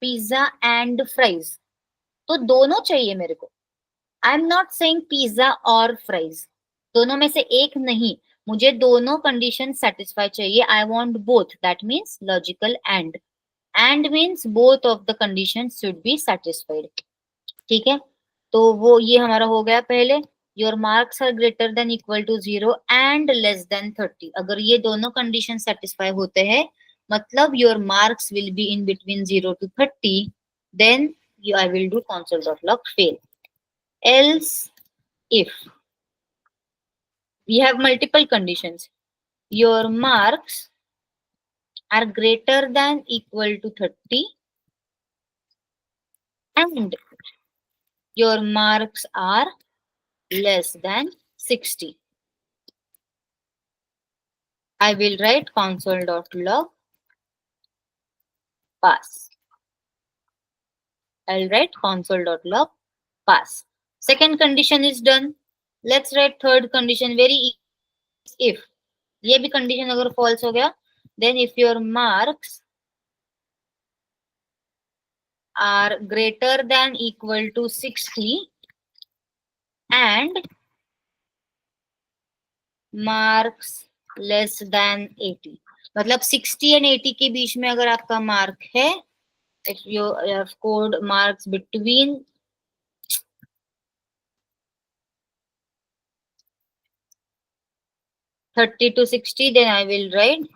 pizza and fries, तो दोनों चाहिए मेरे को। I am not saying pizza और fries, दोनों में से एक नहीं, मुझे दोनों कंडीशन सेटिस्फाई चाहिए। I want both, that means logical and. And means both of the condition should be satisfied. ठीक है, तो वो ये हमारा हो गया पहले। Your marks are greater than equal to 0 and less than 30, अगर ये दोनों कंडीशन सेटिस्फाई होते हैं, मतलब your marks will be in between 0 to 30, then I will do console.log fail. Else if we have multiple conditions, your marks are greater than equal to 30 and your marks are less than 60, I will write console.log pass. I'll write console.log pass. Second condition is done. Let's write third condition. Very easy. If ये भी condition अगर false हो गया, then if your marks are greater than equal to 60 and marks less than 80, मतलब 60 and 80 के बीच में अगर आपका मार्क है, if you have scored marks between 30 to 60, then I will write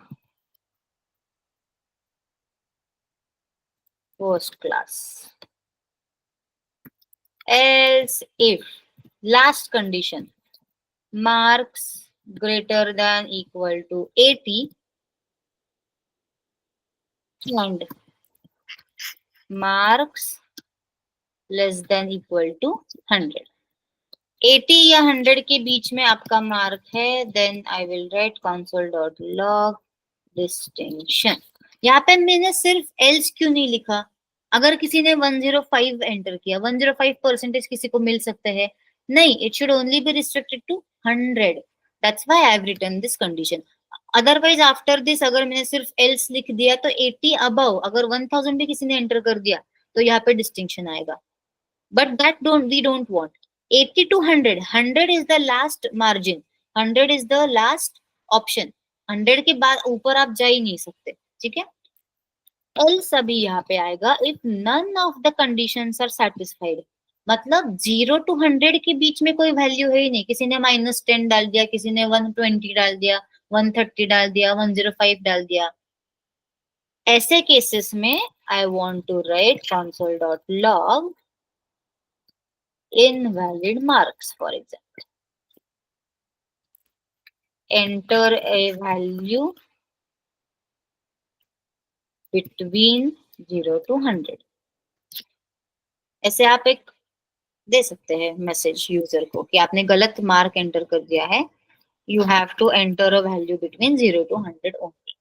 first class. Else if last condition, marks greater than equal to 80 and marks less than equal to 100, 80 या 100 के बीच में आपका मार्क है, then I will write console.log distinction. यहाँ पे मैंने सिर्फ else क्यों नहीं लिखा? अगर किसी ने 105 एंटर किया, 105% किसी को मिल सकते हैं? नहीं, it should only be restricted to 100. That's why I have written this condition. Otherwise after this अगर मैंने सिर्फ else लिख दिया तो 80 अबव, अगर 1000 भी किसी ने एंटर कर दिया तो यहाँ पे डिस्टिंक्शन आएगा. But that we don't want. 80 to 100, 100 is the last margin, 100 is the last option. 100 के बाद ऊपर आप जा ही नहीं सकते. ठीक है. else अभी यहाँ पे आएगा if none of the conditions are satisfied. मतलब 0 to 100 के बीच में कोई वैल्यू है ही नहीं. किसी ने -10 डाल दिया, किसी ने 120 डाल दिया, 130 डाल दिया, 105 डाल दिया. ऐसे केसेस में I want to write console.log invalid marks, for example. Enter a value between 0 to 100. ऐसे आप एक दे सकते हैं मैसेज यूजर को कि आपने गलत मार्क एंटर कर दिया है. You have to enter a value between 0 to 100 only.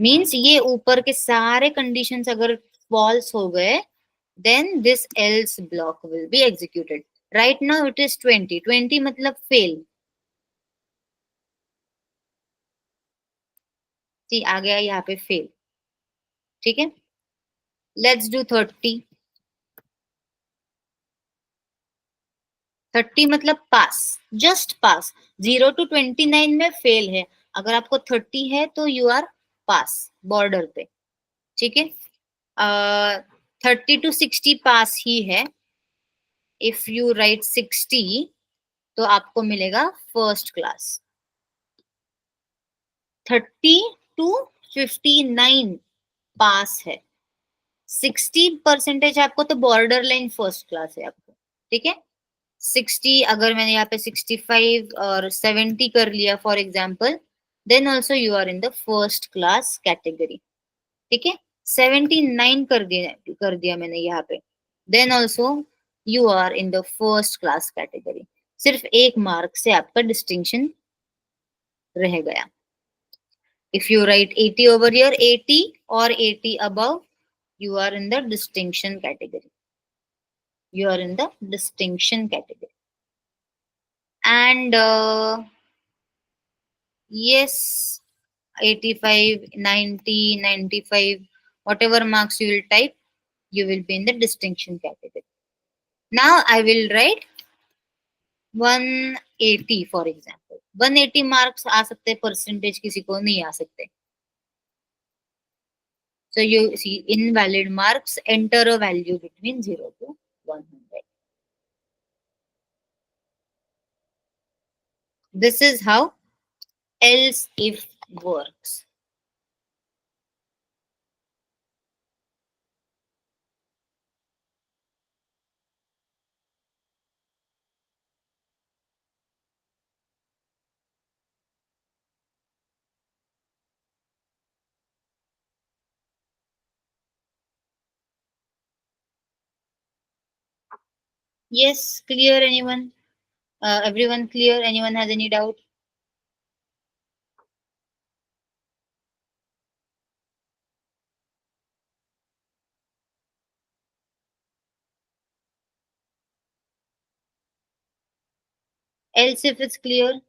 Means ये ऊपर के सारे कंडीशंस अगर फॉल्स हो गए, then this else block will be executed. Right now it is 20. 20 मतलब fail. जी आ गया यहाँ पे fail. ठीक है. Let's do 30. 30 मतलब पास, जस्ट पास. 0 to 29 में फेल है. अगर आपको 30 है तो यू आर पास, बॉर्डर पे. ठीक है. 30 to 60 पास ही है. इफ यू राइट 60 तो आपको मिलेगा फर्स्ट क्लास. 30 to 59 पास है. 60% आपको तो बॉर्डर लाइन फर्स्ट क्लास है आपको. ठीक है. 60 अगर मैंने यहाँ पे 65 और 70 कर लिया for example, then also you are in the first class category. ठीक है. 79 कर दिया मैंने यहाँ पे, then also you are in the first class category. सिर्फ एक मार्क से आपका डिस्टिंक्शन रह गया. If you write 80 over here, 80 और 80 above, you are in the distinction category. You are in the distinction category. And yes, 85, 90, 95, whatever marks you will type, you will be in the distinction category. Now I will write 180 for example. 180 marks आ सकते, percentage किसी को नहीं आ सकते. So you see invalid marks, enter a value between 0 to 100. This is how else if works. Yes, clear anyone? Everyone clear? Anyone has any doubt? Else if it's clear?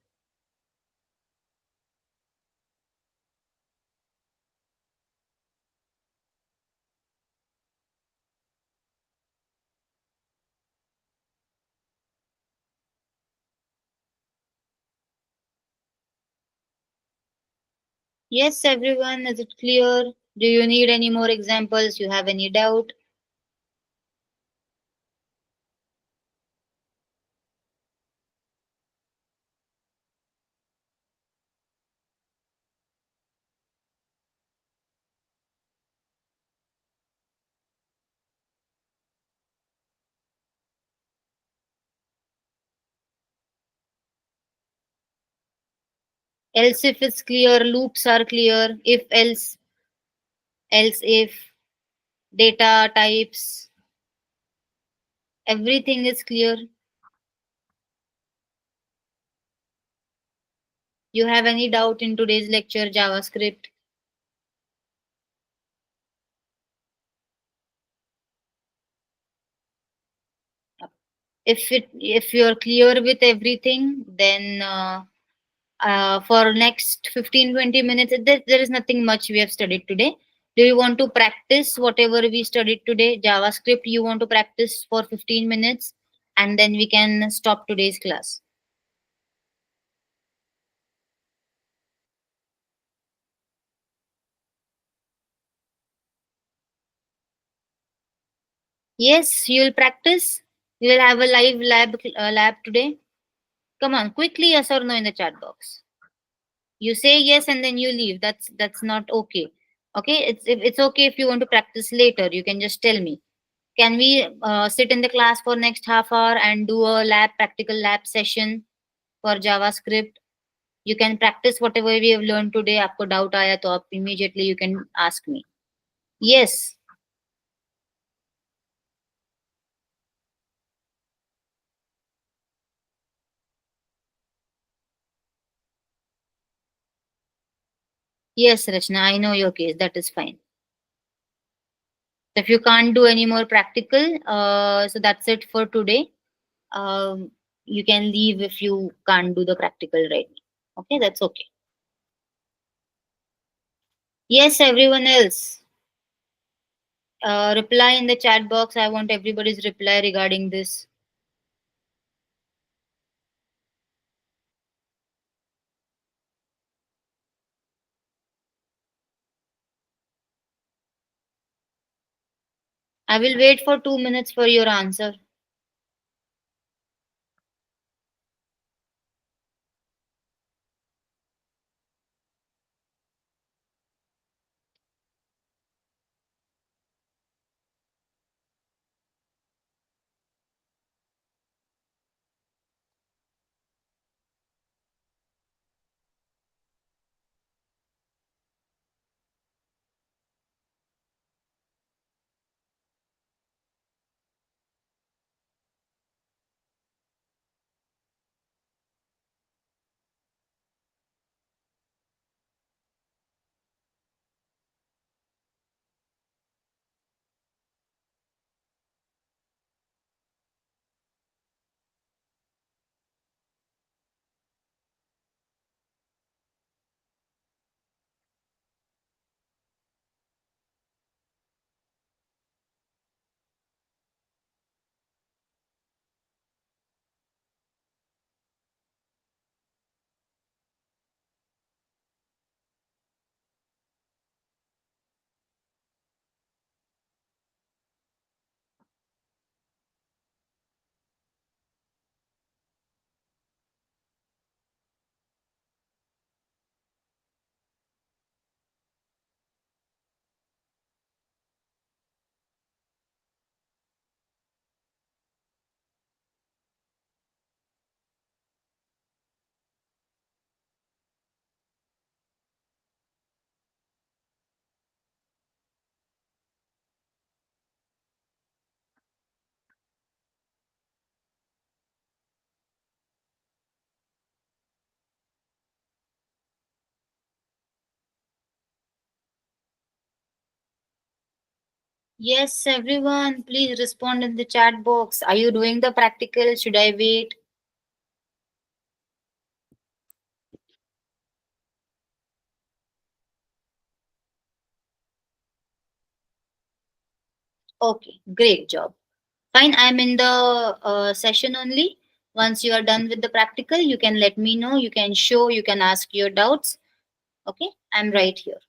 Yes, everyone, is it clear? Do you need any more examples? You have any doubt? Else if it's clear, loops are clear, if else if, data types, everything is clear. You have any doubt in today's lecture, JavaScript? If you're clear with everything, then for next 15-20 minutes, there is nothing much we have studied today. Do you want to practice whatever we studied today? JavaScript, you want to practice for 15 minutes, and then we can stop today's class. Yes, you'll practice. We'll have a live lab today. Come on, quickly, yes or no in the chat box. You say yes and then you leave. That's not okay. Okay, it's okay if you want to practice later. You can just tell me. Can we sit in the class for next half hour and do a practical lab session for JavaScript? You can practice whatever we have learned today. आपको doubt आया तो आप immediately you can ask me. Yes, yes, Rachna, I know your case. That is fine. So if you can't do any more practical, so that's it for today. You can leave if you can't do the practical right now. Okay, that's okay. Yes, everyone else. Reply in the chat box. I want everybody's reply regarding this. I will wait for 2 minutes for your answer. Yes, everyone, please respond in the chat box. Are you doing the practical? Should I wait? Okay, great job. Fine, I'm in the session only. Once you are done with the practical, you can let me know. You can show, you can ask your doubts. Okay, I'm right here.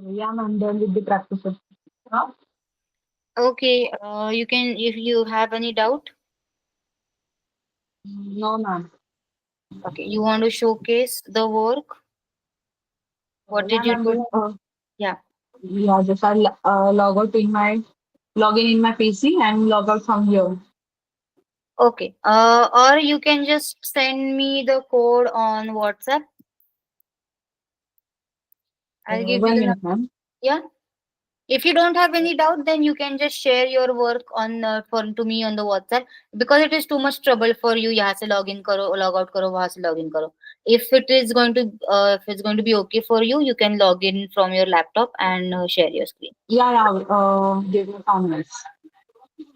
Yeah, I'm done with the practices. Huh? Okay, you can, if you have any doubt. No, ma'am. Okay, you want to showcase the work? What Yeah, did you ma'am. do? Just, Yeah. yeah, just I'll log in my PC and log out from here. Okay. Or you can just send me the code on WhatsApp. I'll give you One the, minute, ma'am. yeah. If you don't have any doubt, then you can just share your work on for to me on the WhatsApp, because it is too much trouble for you. यहाँ से log in करो, log out करो, वहाँ से log in करो. If it's going to be okay for you, you can log in from your laptop and share your screen. Yeah, yeah. Give me 5 minutes.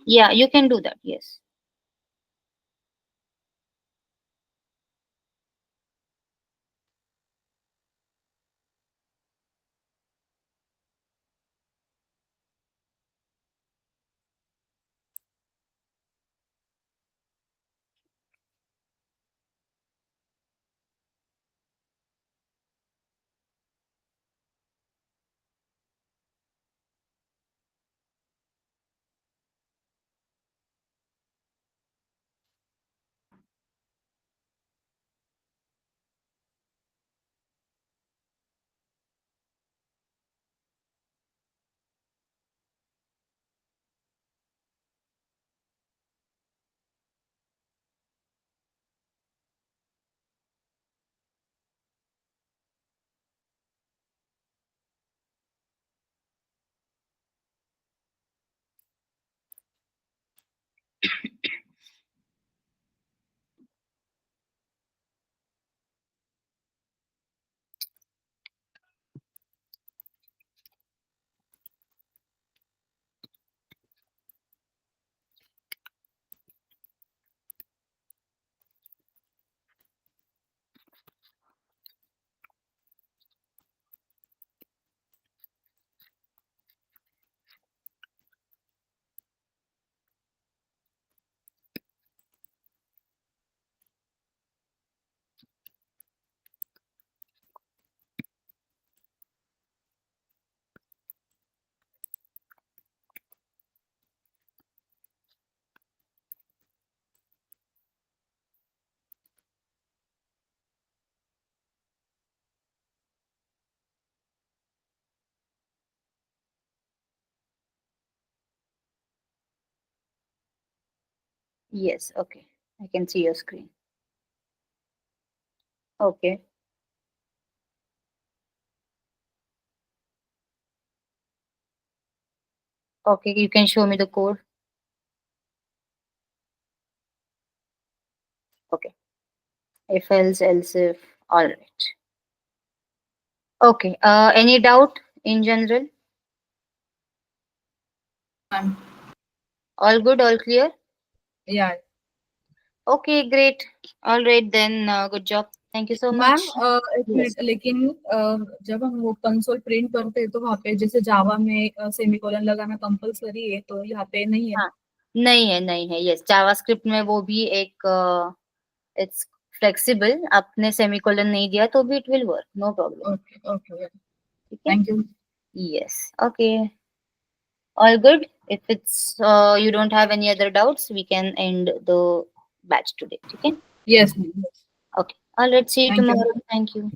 Yeah, you can do that. Yes. Yes. Okay. I can see your screen. Okay. Okay. You can show me the code. Okay. If else, else if. All right. Okay. Any doubt in general? No, ma'am. All good. All clear. Yeah. Okay. Great. All right then. Good job. Thank you so ma'am much. एक Yes. Minute लेकिन जब हम वो console print करते हैं तो वहाँ पे जैसे जावा में सेमीकोलन लगाना कंपलसरी है तो यहाँ पे नहीं है. हाँ. नहीं है, नहीं है. यस, जावास्क्रिप्ट में वो भी एक इट्स फ्लेक्सिबल. आपने सेमीकोलन नहीं दिया तो भी it will work. No problem. Okay okay. ठीक है. Thank you. Yes. Okay. All good. If it's you don't have any other doubts, we can end the batch today. Okay. Yes. Okay. All right. See you thank you. tomorrow. Thank you.